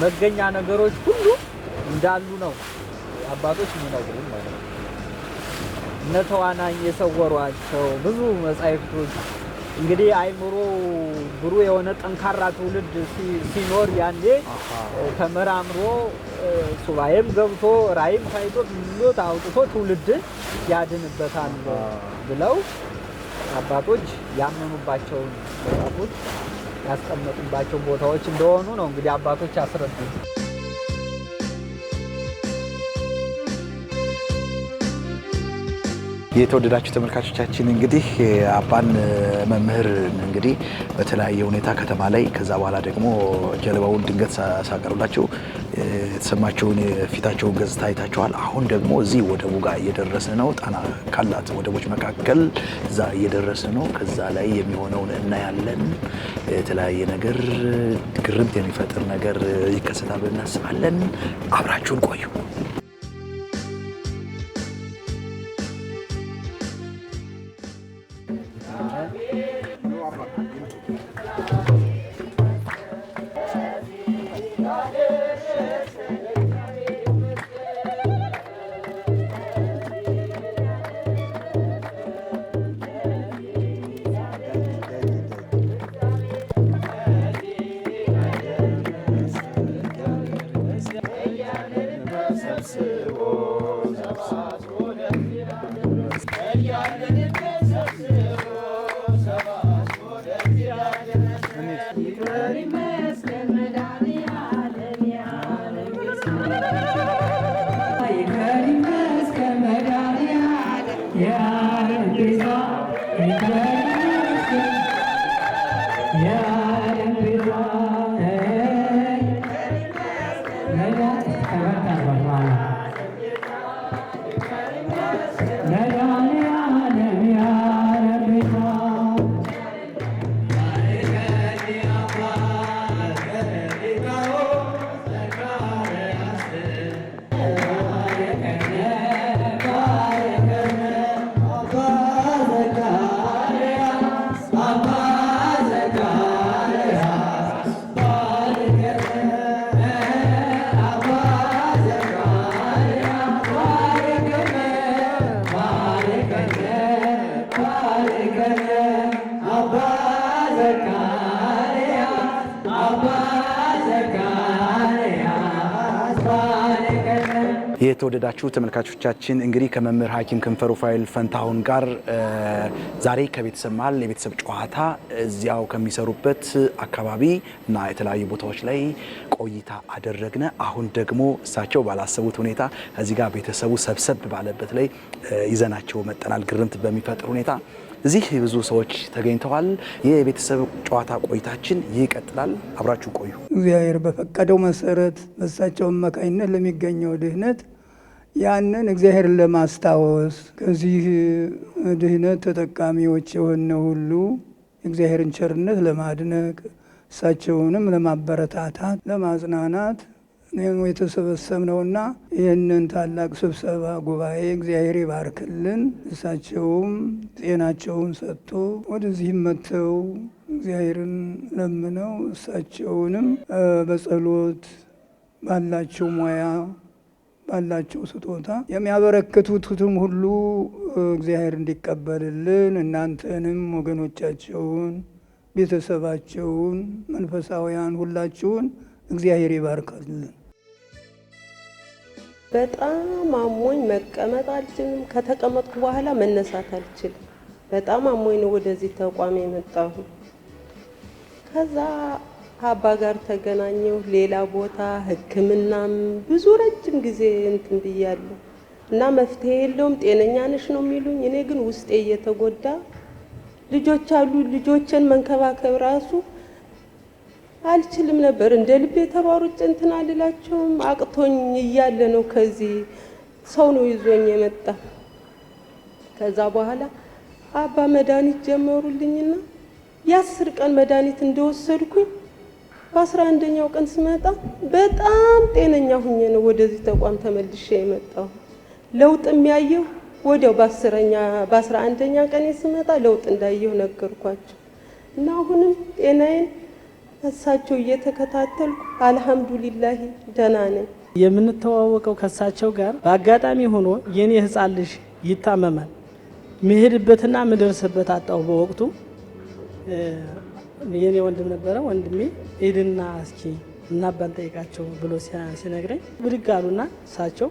መገኛ ነገሮች ሁሉ እንዳሉ ነው አባቶች የሚነግሩን ማለት ነው። እነ ተዋናኝ የሰወሯቸው ብዙ መጻሕፍቶች እንግዲህ አይምሮ ብሩህ የሆነ ጠንካራ ትውልድ ሲኖር ያኔ ተመራምሮ ሱባኤም ገብቶ ራእይም ታይቶ ብሎት አውጥቶ ትውልድን ያድንበታል ብለው አባቶች ያመኑባቸውን መጽሐፎች ያስቀመጡባቸው ቦታዎች እንደሆኑ ነው እንግዲህ አባቶች ያስረዱን። የተወደዳችሁ ተመልካቾቻችን እንግዲህ አባን መምህር እንግዲህ በተለያየ ሁኔታ ከተማ ላይ ከዛ በኋላ ደግሞ ጀልባውን ድንገት ሳቀርብላችሁ የተሰማቸውን የፊታቸውን ገጽታ አይታችኋል። አሁን ደግሞ እዚህ ወደቡ ጋር እየደረሰ ነው። ጣና ካላት ወደቦች መካከል እዛ እየደረሰ ነው። ከዛ ላይ የሚሆነውን እናያለን። የተለያየ ነገር ግርምት የሚፈጥር ነገር ይከሰታል ብለን እናስባለን። አብራችሁን ቆዩ። የተወደዳችሁ ተመልካቾቻችን እንግዲህ ከመምህር ሐኪም ክንፈ ሩፋኤል ፈንታሁን ጋር ዛሬ ከቤተሰብ መሃል የቤተሰብ ጨዋታ እዚያው ከሚሰሩበት አካባቢ እና የተለያዩ ቦታዎች ላይ ቆይታ አደረግነ። አሁን ደግሞ እሳቸው ባላሰቡት ሁኔታ እዚህ ጋር ቤተሰቡ ሰብሰብ ባለበት ላይ ይዘናቸው መጠናል። ግርምት በሚፈጥር ሁኔታ እዚህ ብዙ ሰዎች ተገኝተዋል። የቤተሰብ ጨዋታ ቆይታችን ይቀጥላል። አብራችሁ ቆዩ። እግዚአብሔር በፈቀደው መሰረት በእሳቸው አማካኝነት ለሚገኘው ድህነት ያንን እግዚአብሔርን ለማስታወስ ከዚህ ድህነት ተጠቃሚዎች የሆነ ሁሉ የእግዚአብሔርን ቸርነት ለማድነቅ እሳቸውንም ለማበረታታት ለማጽናናት ነው የተሰበሰብነውና ይህንን ታላቅ ስብሰባ ጉባኤ እግዚአብሔር ይባርክልን። እሳቸውም ጤናቸውን ሰጥቶ ወደዚህ መጥተው እግዚአብሔርን ለምነው እሳቸውንም በጸሎት ባላቸው ሙያ ባላቸው ስጦታ የሚያበረክቱትም ሁሉ እግዚአብሔር እንዲቀበልልን እናንተንም ወገኖቻቸውን ቤተሰባቸውን መንፈሳውያን ሁላችሁን እግዚአብሔር ይባርካልን። በጣም አሞኝ መቀመጥ አልችልም። ከተቀመጥኩ በኋላ መነሳት አልችልም። በጣም አሞኝ ነው ወደዚህ ተቋም የመጣሁ። ከዛ አባ ጋር ተገናኘው። ሌላ ቦታ ሕክምናም ብዙ ረጅም ጊዜ እንትን ብያለሁ እና መፍትሄ የለውም ጤነኛ ነሽ ነው የሚሉኝ። እኔ ግን ውስጤ እየተጎዳ ልጆች አሉ፣ ልጆችን መንከባከብ ራሱ አልችልም ነበር። እንደ ልቤ ተሯሩጬ እንትን አልላቸውም። አቅቶኝ እያለ ነው ከዚህ ሰው ነው ይዞኝ የመጣ። ከዛ በኋላ አባ መድኃኒት ጀመሩልኝና የ10 ቀን መድኃኒት እንደወሰድኩኝ በ11ኛው ቀን ስመጣ በጣም ጤነኛ ሁኜ ነው ወደዚህ ተቋም ተመልሼ የመጣሁ። ለውጥ የሚያየው ወዲያው በ11ኛ ቀን ስመጣ ለውጥ እንዳየሁ ነገርኳቸው እና አሁንም ጤናዬን እሳቸው እየተከታተልኩ አልሐምዱሊላህ ደህና ነኝ። የምንተዋወቀው ከሳቸው ጋር በአጋጣሚ ሆኖ የኔ ህፃን ልጅ ይታመማል። መሄድበትና ምደርስበት አጣው። በወቅቱ የኔ ወንድም ነበረ። ወንድሜ ሄድና እስኪ እና አባን ጠይቃቸው ብሎ ሲነግረኝ ብድግ አሉና እሳቸው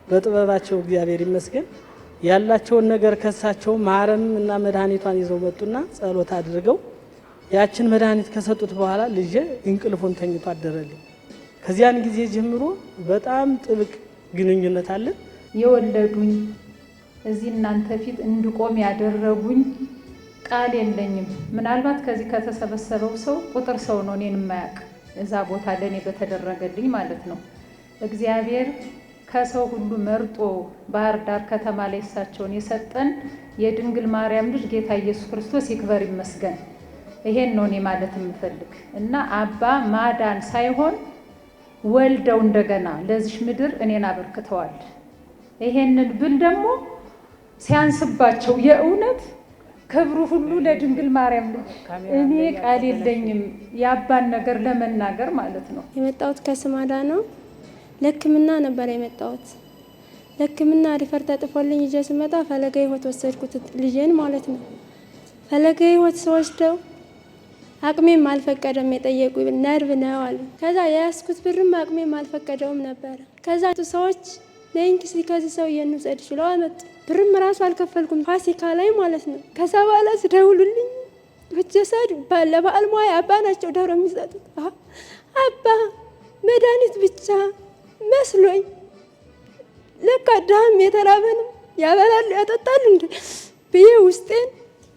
በጥበባቸው እግዚአብሔር ይመስገን ያላቸውን ነገር ከሳቸው ማረም እና መድኃኒቷን ይዘው መጡና ጸሎት አድርገው ያችን መድኃኒት ከሰጡት በኋላ ልጄ እንቅልፉን ተኝቶ አደረልኝ። ከዚያን ጊዜ ጀምሮ በጣም ጥብቅ ግንኙነት አለ። የወለዱኝ እዚህ እናንተ ፊት እንድቆም ያደረጉኝ ቃል የለኝም። ምናልባት ከዚህ ከተሰበሰበው ሰው ቁጥር ሰው ነው እኔን የማያውቅ እዛ ቦታ ለኔ በተደረገልኝ ማለት ነው። እግዚአብሔር ከሰው ሁሉ መርጦ ባህር ዳር ከተማ ላይ እሳቸውን የሰጠን የድንግል ማርያም ልጅ ጌታ ኢየሱስ ክርስቶስ ይክበር ይመስገን። ይሄን ነው እኔ ማለት የምፈልግ እና አባ ማዳን ሳይሆን ወልደው እንደገና ለዚህ ምድር እኔን አበርክተዋል። ይሄንን ብል ደግሞ ሲያንስባቸው የእውነት ክብሩ ሁሉ ለድንግል ማርያም ልጅ እኔ ቃል የለኝም የአባን ነገር ለመናገር ማለት ነው። የመጣሁት ከስማዳ ነው። ለሕክምና ነበር የመጣሁት። ለሕክምና ሪፈር ተጥፎልኝ ይዤ ስመጣ ፈለገ ሕይወት ወሰድኩት ልጄን ማለት ነው። ፈለገ ሕይወት ስወስደው አቅሜም አልፈቀደም። የጠየቁ ነርቭ ነው አሉ። ከዛ የያዝኩት ብርም አቅሜም አልፈቀደውም ነበር። ከዛ ሰዎች ለእንክስ ከዚህ ሰው እንውሰድ ብለው አመጡ። ብርም ራሱ አልከፈልኩም ፋሲካ ላይ ማለት ነው። ከዛ በኋላ ስደውሉልኝ ብቻሳድ ለበዓል ሙያ አባ ናቸው ዶሮ የሚሰጡት። አባ መድኃኒት ብቻ መስሎኝ ለካ ድሃም የተራበንም ያበላሉ ያጠጣሉ እንደ ብዬ ውስጤን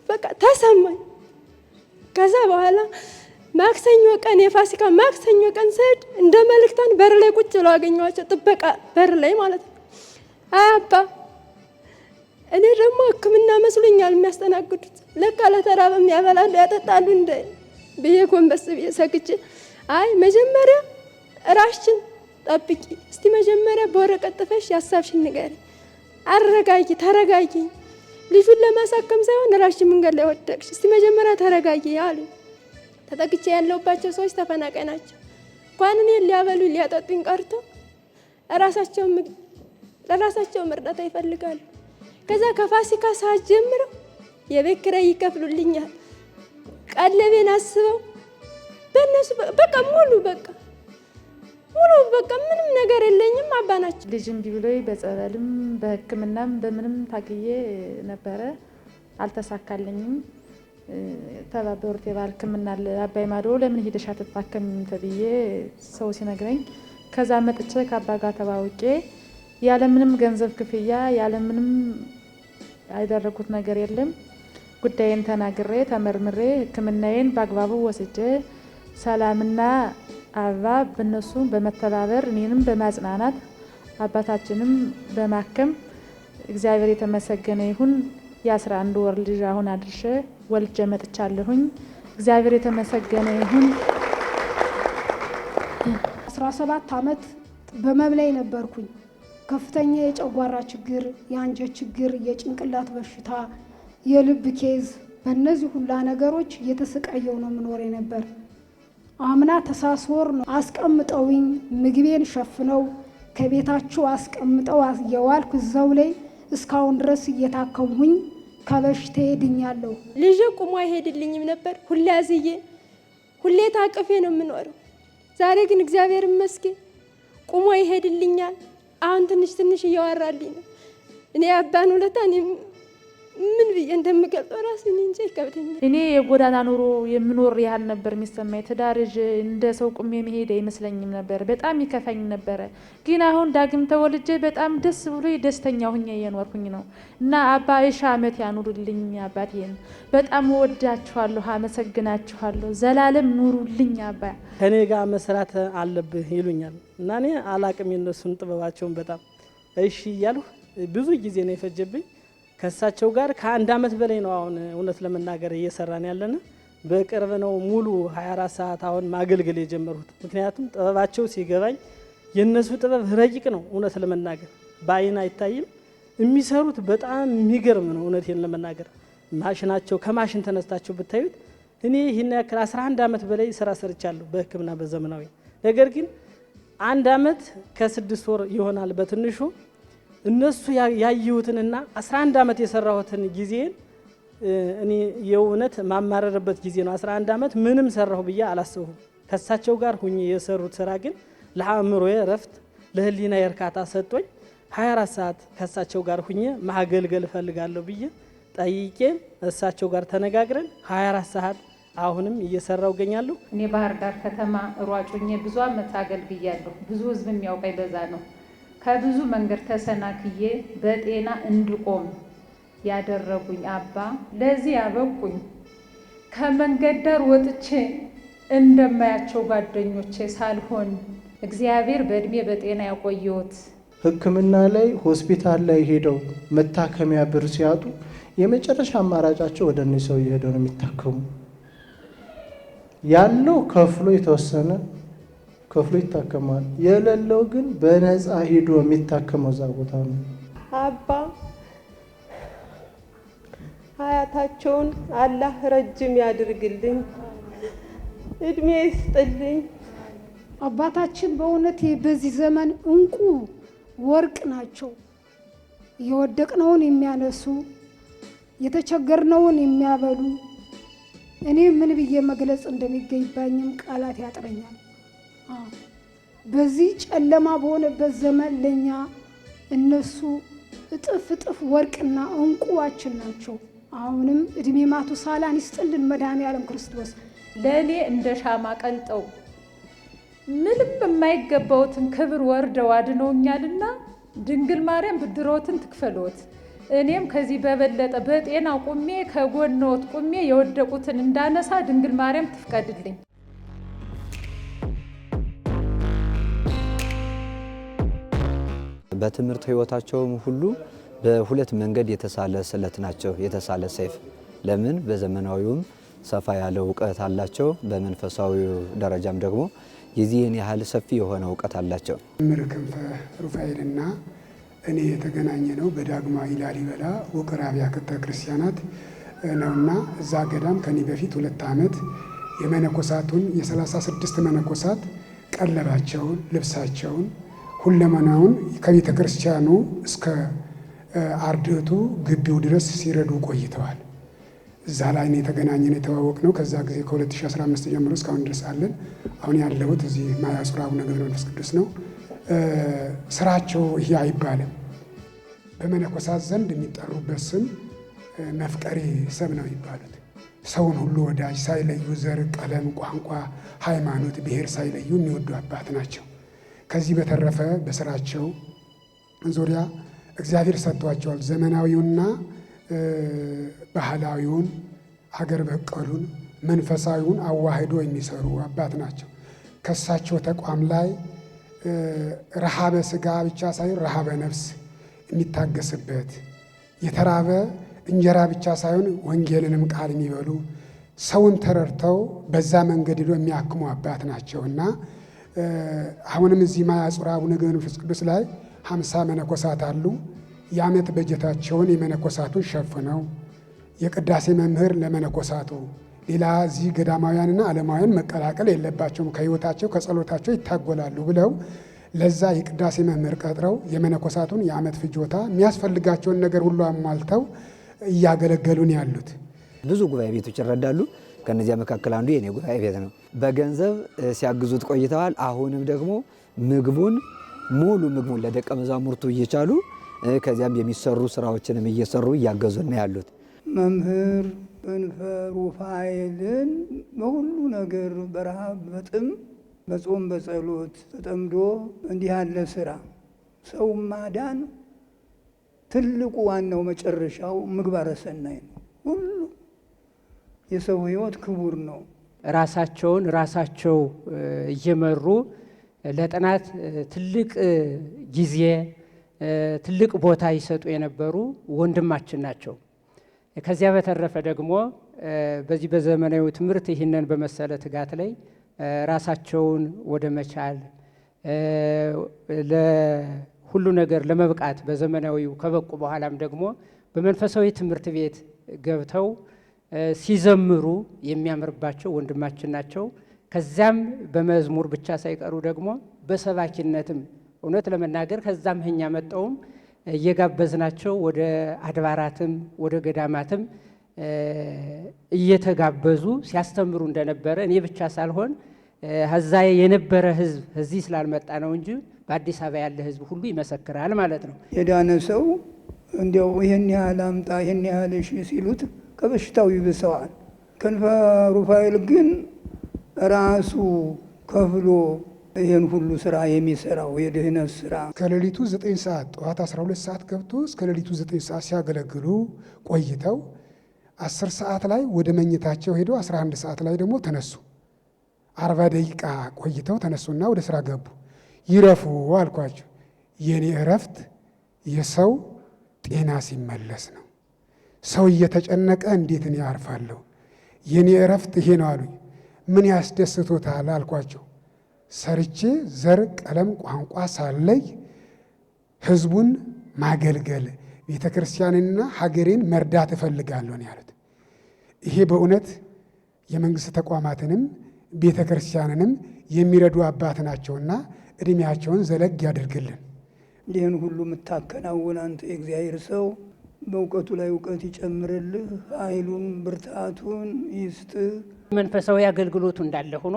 በቃ ተሰማኝ። ከዛ በኋላ ማክሰኞ ቀን የፋሲካ ማክሰኞ ቀን ስሄድ እንደ መልእክታን በር ላይ ቁጭ ብለው አገኘኋቸው። ጥበቃ በር ላይ ማለት ነው። አባ እኔ ደግሞ ሕክምና መስሎኛል የሚያስተናግዱት ለካ ለተራበም ያበላሉ ያጠጣሉ እንደ ብዬ ጎንበስ ብዬ ሰግቼ አይ መጀመሪያ ራስሽን ጠብቂ እስቲ መጀመሪያ በወረቀት ጥፈሽ ያሳብሽን ንገሪ፣ አረጋጊ፣ ተረጋጊ። ልጁን ለማሳከም ሳይሆን ራስሽን መንገድ ላይ ወደቅሽ፣ እስቲ መጀመሪያ ተረጋጊ አሉ። ተጠቅቼ ያለውባቸው ሰዎች ተፈናቃይ ናቸው። እንኳን እኔን ሊያበሉ ሊያጠጡኝ ቀርቶ ለራሳቸው እርዳታ ይፈልጋሉ። ከዛ ከፋሲካ ሰዓት ጀምረው የቤት ኪራይ ይከፍሉልኛል። ቀለቤን አስበው በእነሱ በቃ ሙሉ ምንም ነገር የለኝም። አባ ናቸው። ልጅም ቢብሎይ በጸበልም በሕክምናም በምንም ታግዬ ነበረ፣ አልተሳካልኝም። ተባበሩት የባህል ሕክምና አባይ ማዶ ለምን ሄደሽ አትታከሚም ተብዬ ሰው ሲነግረኝ ከዛ መጥቼ ከአባ ጋር ተዋውቄ ያለምንም ገንዘብ ክፍያ ያለምንም ያደረኩት ነገር የለም። ጉዳይን ተናግሬ ተመርምሬ ሕክምናዬን በአግባቡ ወስጄ ሰላምና አባ በነሱ በመተባበር እኔንም በማጽናናት አባታችንም በማከም እግዚአብሔር የተመሰገነ ይሁን። የ11 ወር ልጅ አሁን አድርሼ ወልጄ መጥቻለሁኝ። እግዚአብሔር የተመሰገነ ይሁን። 17 ዓመት በመብላይ ነበርኩኝ። ከፍተኛ የጨጓራ ችግር፣ የአንጀት ችግር፣ የጭንቅላት በሽታ፣ የልብ ኬዝ፣ በእነዚህ ሁላ ነገሮች እየተሰቃየው ነው የምኖር ነበር። አምና ታኅሳስ ወር ነው አስቀምጠውኝ ምግቤን ሸፍነው ከቤታቸው አስቀምጠው የዋልኩ እዛው ላይ እስካሁን ድረስ እየታከምሁኝ ከበሽታዬ ድኛለሁ። ልጄ ቁሞ አይሄድልኝም ነበር። ሁሌ አዝዬ ሁሌ ታቅፌ ነው የምኖረው። ዛሬ ግን እግዚአብሔር ይመስገን ቁሞ ይሄድልኛል። አሁን ትንሽ እያወራልኝ ነው። እኔ አባን ውለታ ምን ብዬ እንደምገልጠው ራሴ እንጃ ይከብደኛል። እኔ የጎዳና ኑሮ የምኖር ያህል ነበር የሚሰማኝ። ትዳር እንደ ሰው ቁሜ መሄድ አይመስለኝም ነበር። በጣም ይከፋኝ ነበረ። ግን አሁን ዳግም ተወልጄ በጣም ደስ ብሎ ደስተኛ ሁኜ እየኖርኩኝ ነው እና አባ ሺህ ዓመት ያኑሩልኝ። አባቴን በጣም ወዳችኋለሁ፣ አመሰግናችኋለሁ። ዘላለም ኑሩልኝ አባ። ከኔ ጋር መስራት አለብህ ይሉኛል እና እኔ አላቅም የነሱን ጥበባቸውን በጣም እሺ እያልሁ ብዙ ጊዜ ነው የፈጀብኝ። ከእሳቸው ጋር ከ1 ዓመት በላይ ነው አሁን እውነት ለመናገር እየሰራን ያለን። በቅርብ ነው ሙሉ 24 ሰዓት አሁን ማገልገል የጀመሩት። ምክንያቱም ጥበባቸው ሲገባኝ የነሱ ጥበብ ረቂቅ ነው። እውነት ለመናገር በአይን አይታይም። የሚሰሩት በጣም የሚገርም ነው። እውነቴን ለመናገር ማሽናቸው ከማሽን ተነስታቸው ብታዩት እኔ ይህን ያክል 11 ዓመት በላይ ስራ ሰርቻለሁ በሕክምና በዘመናዊ። ነገር ግን 1 ዓመት ከ6 ወር ይሆናል በትንሹ እነሱ ያዩትንና 11 ዓመት የሰራሁትን ጊዜን እኔ የእውነት ማማረርበት ጊዜ ነው። 11 ዓመት ምንም ሰራሁ ብዬ አላስብሁም። ከሳቸው ጋር ሁኜ የሰሩት ስራ ግን ለአእምሮዬ እረፍት ለህሊና እርካታ ሰጥቶኝ 24 ሰዓት ከሳቸው ጋር ሁኜ ማገልገል እፈልጋለሁ ብዬ ጠይቄ እሳቸው ጋር ተነጋግረን 24 ሰዓት አሁንም እየሰራው እገኛለሁ። እኔ ባህር ዳር ከተማ ሯጩኜ ብዙ ዓመት አገልግያለሁ። ብዙ ህዝብ የሚያውቀኝ በዛ ነው። ከብዙ መንገድ ተሰናክዬ በጤና እንድቆም ያደረጉኝ አባ ለዚህ ያበቁኝ ከመንገድ ዳር ወጥቼ እንደማያቸው ጓደኞቼ ሳልሆን እግዚአብሔር በእድሜ በጤና ያቆየዎት። ሕክምና ላይ ሆስፒታል ላይ ሄደው መታከሚያ ብር ሲያጡ የመጨረሻ አማራጫቸው ወደ እነዚህ ሰው እየሄደው ነው የሚታከሙ። ያለው ከፍሎ የተወሰነ ከፍሎ ይታከማል። የሌለው ግን በነፃ ሄዶ የሚታከመው እዛ ቦታ ነው። አባ ሀያታቸውን አላህ ረጅም ያድርግልኝ፣ እድሜ ይስጥልኝ። አባታችን በእውነት በዚህ ዘመን እንቁ ወርቅ ናቸው። የወደቅነውን የሚያነሱ የተቸገርነውን የሚያበሉ እኔ ምን ብዬ መግለጽ እንደሚገባኝም ቃላት ያጥረኛል። በዚህ ጨለማ በሆነበት ዘመን ለኛ እነሱ እጥፍ እጥፍ ወርቅና እንቁዋችን ናቸው። አሁንም እድሜ ማቱሳላን ይስጥልን መድኃኔዓለም ክርስቶስ። ለእኔ እንደ ሻማ ቀልጠው ምንም የማይገባውትን ክብር ወርደው አድነውኛልና ድንግል ማርያም ብድሮትን ትክፈሎት። እኔም ከዚህ በበለጠ በጤና ቁሜ ከጎንዎት ቁሜ የወደቁትን እንዳነሳ ድንግል ማርያም ትፍቀድልኝ። በትምህርት ህይወታቸውም ሁሉ በሁለት መንገድ የተሳለ ስለት ናቸው፣ የተሳለ ሰይፍ። ለምን? በዘመናዊውም ሰፋ ያለ እውቀት አላቸው፣ በመንፈሳዊ ደረጃም ደግሞ የዚህን ያህል ሰፊ የሆነ እውቀት አላቸው። መምህር ክንፈ ሩፋኤልና እኔ የተገናኘ ነው በዳግማዊ ላሊበላ ውቅር አብያተ ክርስቲያናት ነውና እዛ ገዳም ከኔ በፊት 2 ዓመት የመነኮሳቱን የ36 መነኮሳት ቀለባቸውን፣ ልብሳቸውን፣ ሁለመናውን ከቤተ ክርስቲያኑ እስከ አርድእቱ ግቢው ድረስ ሲረዱ ቆይተዋል። እዛ ላይ ነው የተገናኘን የተዋወቅነው። ከዛ ጊዜ ከ2015 ጀምሮ እስካሁን ድረስ አለን። አሁን ያለሁት እዚህ ማያጹር አቡነ ገብረ መንፈስ ቅዱስ ነው። ስራቸው ይሄ አይባልም። በመነኮሳት ዘንድ የሚጠሩበት ስም መፍቀሬ ሰብ ነው የሚባሉት። ሰውን ሁሉ ወዳጅ ሳይለዩ ዘር፣ ቀለም፣ ቋንቋ፣ ሃይማኖት፣ ብሔር ሳይለዩ የሚወዱ አባት ናቸው። ከዚህ በተረፈ በስራቸው ዙሪያ እግዚአብሔር ሰጥቷቸዋል። ዘመናዊውና ባህላዊውን አገር በቀሉን መንፈሳዊውን አዋህዶ የሚሰሩ አባት ናቸው። ከሳቸው ተቋም ላይ ረሃበ ስጋ ብቻ ሳይሆን ረሃበ ነፍስ የሚታገስበት የተራበ እንጀራ ብቻ ሳይሆን ወንጌልንም ቃል የሚበሉ ሰውን ተረድተው በዛ መንገድ ሄዶ የሚያክሙ አባት ናቸው እና አሁንም እዚህ ማያጹር አቡነ ገብረ መንፈስ ቅዱስ ላይ 50 መነኮሳት አሉ። የዓመት በጀታቸውን የመነኮሳቱን ሸፍነው የቅዳሴ መምህር ለመነኮሳቱ ሌላ እዚህ ገዳማውያንና ዓለማውያን መቀላቀል የለባቸውም ከሕይወታቸው ከጸሎታቸው ይታጎላሉ ብለው ለዛ የቅዳሴ መምህር ቀጥረው የመነኮሳቱን የዓመት ፍጆታ የሚያስፈልጋቸውን ነገር ሁሉ አሟልተው እያገለገሉን ያሉት። ብዙ ጉባኤ ቤቶች ይረዳሉ። ከነዚያ መካከል አንዱ የኔ ጉባኤ ቤት ነው። በገንዘብ ሲያግዙት ቆይተዋል። አሁንም ደግሞ ሙሉ ምግቡን ለደቀ መዛሙርቱ እየቻሉ ከዚያም የሚሰሩ ስራዎችንም እየሰሩ እያገዙን ነው ያሉት። መምህር ክንፈ ሩፋኤልን በሁሉ ነገር በረሃብ በጥም በጾም በጸሎት ተጠምዶ እንዲህ ያለ ስራ ሰው ማዳን ትልቁ ዋናው መጨረሻው ምግባረ ሰናይ ነው። ሁሉ የሰው ሕይወት ክቡር ነው። ራሳቸው እየመሩ ለጥናት ትልቅ ጊዜ ትልቅ ቦታ ይሰጡ የነበሩ ወንድማችን ናቸው። ከዚያ በተረፈ ደግሞ በዚህ በዘመናዊ ትምህርት ይህንን በመሰለ ትጋት ላይ ራሳቸውን ወደ መቻል ለሁሉ ነገር ለመብቃት በዘመናዊው ከበቁ በኋላም ደግሞ በመንፈሳዊ ትምህርት ቤት ገብተው ሲዘምሩ የሚያምርባቸው ወንድማችን ናቸው። ከዚያም በመዝሙር ብቻ ሳይቀሩ ደግሞ በሰባኪነትም እውነት ለመናገር ከዛም እኛ መጣውም እየጋበዝናቸው ወደ አድባራትም ወደ ገዳማትም እየተጋበዙ ሲያስተምሩ እንደነበረ እኔ ብቻ ሳልሆን ከዛ የነበረ ሕዝብ እዚህ ስላልመጣ ነው እንጂ በአዲስ አበባ ያለ ሕዝብ ሁሉ ይመሰክራል ማለት ነው። የዳነ ሰው እንዲያው ይህን ያህል አምጣ ይህን ያህል እሺ ሲሉት ከበሽታው ይብሰዋል። ክንፈ ሩፋኤል ግን ራሱ ከፍሎ ይህን ሁሉ ስራ የሚሰራው የድህነት ስራ ከሌሊቱ 9 ሰዓት ጠዋት 12 ሰዓት ገብቶ እስከ ሌሊቱ 9 ሰዓት ሲያገለግሉ ቆይተው 10 ሰዓት ላይ ወደ መኝታቸው ሄደው 11 ሰዓት ላይ ደግሞ ተነሱ። 40 ደቂቃ ቆይተው ተነሱና ወደ ስራ ገቡ። ይረፉ አልኳቸው። የኔ እረፍት የሰው ጤና ሲመለስ ነው። ሰው እየተጨነቀ እንዴት እኔ አርፋለሁ? የኔ እረፍት ይሄ ነው አሉኝ። ምን ያስደስቶታል አልኳቸው። ሰርቼ ዘር፣ ቀለም፣ ቋንቋ ሳለይ ህዝቡን ማገልገል ቤተ ክርስቲያንና ሀገሬን መርዳት እፈልጋለሁ ነው ያሉት። ይሄ በእውነት የመንግስት ተቋማትንም ቤተ ክርስቲያንንም የሚረዱ አባት ናቸውና እድሜያቸውን ዘለግ ያድርግልን። ይህን ሁሉ የምታከናውን አንተ የእግዚአብሔር ሰው በእውቀቱ ላይ እውቀት ይጨምርልህ፣ ኃይሉን ብርታቱን ይስጥህ። መንፈሳዊ አገልግሎቱ እንዳለ ሆኖ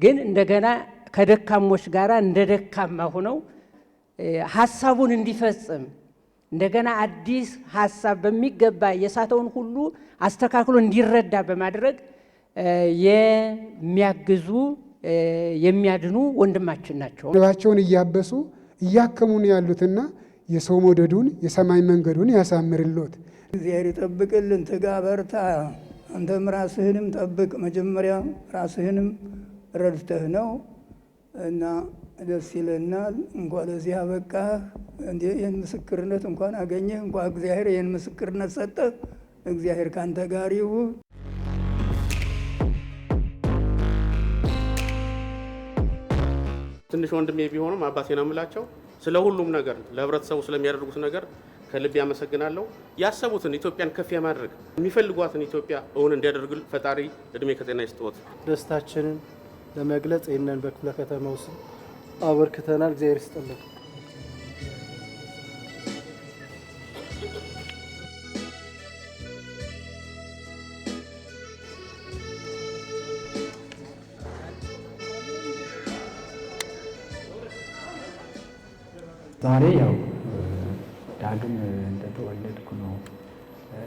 ግን እንደገና ከደካሞች ጋር እንደ ደካማ ሆነው ሀሳቡን እንዲፈጽም እንደገና አዲስ ሀሳብ በሚገባ የሳተውን ሁሉ አስተካክሎ እንዲረዳ በማድረግ የሚያግዙ የሚያድኑ ወንድማችን ናቸው። ልባቸውን እያበሱ እያከሙን ያሉትና የሰው መውደዱን የሰማይ መንገዱን ያሳምርልዎት። እግዚአብሔር ይጠብቅልን። ትጋ፣ በርታ። አንተም ራስህንም ጠብቅ። መጀመሪያ ራስህንም ረድተህ ነው እና ደስ ይለናል። እንኳን ለዚህ አበቃህ። እንዴ ይህን ምስክርነት እንኳን አገኘህ። እንኳን እግዚአብሔር ይህን ምስክርነት ሰጠህ። እግዚአብሔር ካንተ ጋር ይሁን። ትንሽ ወንድሜ ቢሆንም አባቴ ነው የምላቸው። ስለ ሁሉም ነገር ለህብረተሰቡ ስለሚያደርጉት ነገር ከልብ ያመሰግናለሁ። ያሰቡትን ኢትዮጵያን ከፍ የማድረግ የሚፈልጓትን ኢትዮጵያ እውን እንዲያደርጉ ፈጣሪ እድሜ ከጤና ይስጥዎት። ደስታችንን ለመግለጽ ይህንን በክፍለ ከተማ ውስጥ አበርክተናል። እግዚአብሔር ይስጥልን። ዛሬ ያው ዳግም እንደተወለድኩ ነው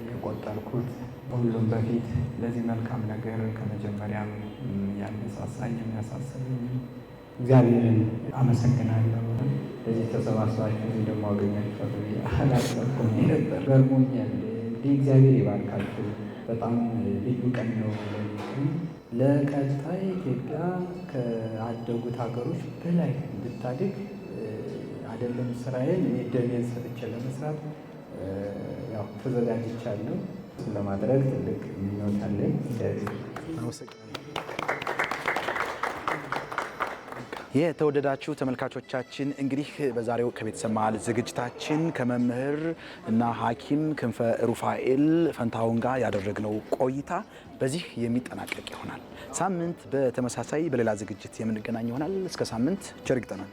የቆጠርኩት። ሁሉም በፊት ለዚህ መልካም ነገር ከመጀመሪያም ያነሳሳኝ የሚያሳስበኝ እግዚአብሔርን አመሰግናለሁ። ለዚህ ተሰባስባችሁ እዚህ ደግሞ አገኛችኋለሁ ብዬ አላሰብኩም ነበር። ገርሞኛል። እንዲህ እግዚአብሔር ይባርካችሁ። በጣም ልዩ ቀን ነው። ለቀጣይ ኢትዮጵያ ከአደጉት ሀገሮች በላይ እንድታድግ አይደለም ስራዬን እኔ ደሜን ሰጥቼ ለመስራት ያው ተዘጋጅቻለሁ። ለማድረግ ትልቅ ምኞት አለኝ። የተወደዳችሁ ተመልካቾቻችን እንግዲህ በዛሬው ከቤተሰብ መሃል ዝግጅታችን ከመምህር እና ሐኪም ክንፈ ሩፋኤል ፈንታሁን ጋር ያደረግነው ቆይታ በዚህ የሚጠናቀቅ ይሆናል። ሳምንት በተመሳሳይ በሌላ ዝግጅት የምንገናኝ ይሆናል። እስከ ሳምንት ቸር ይግጠመን።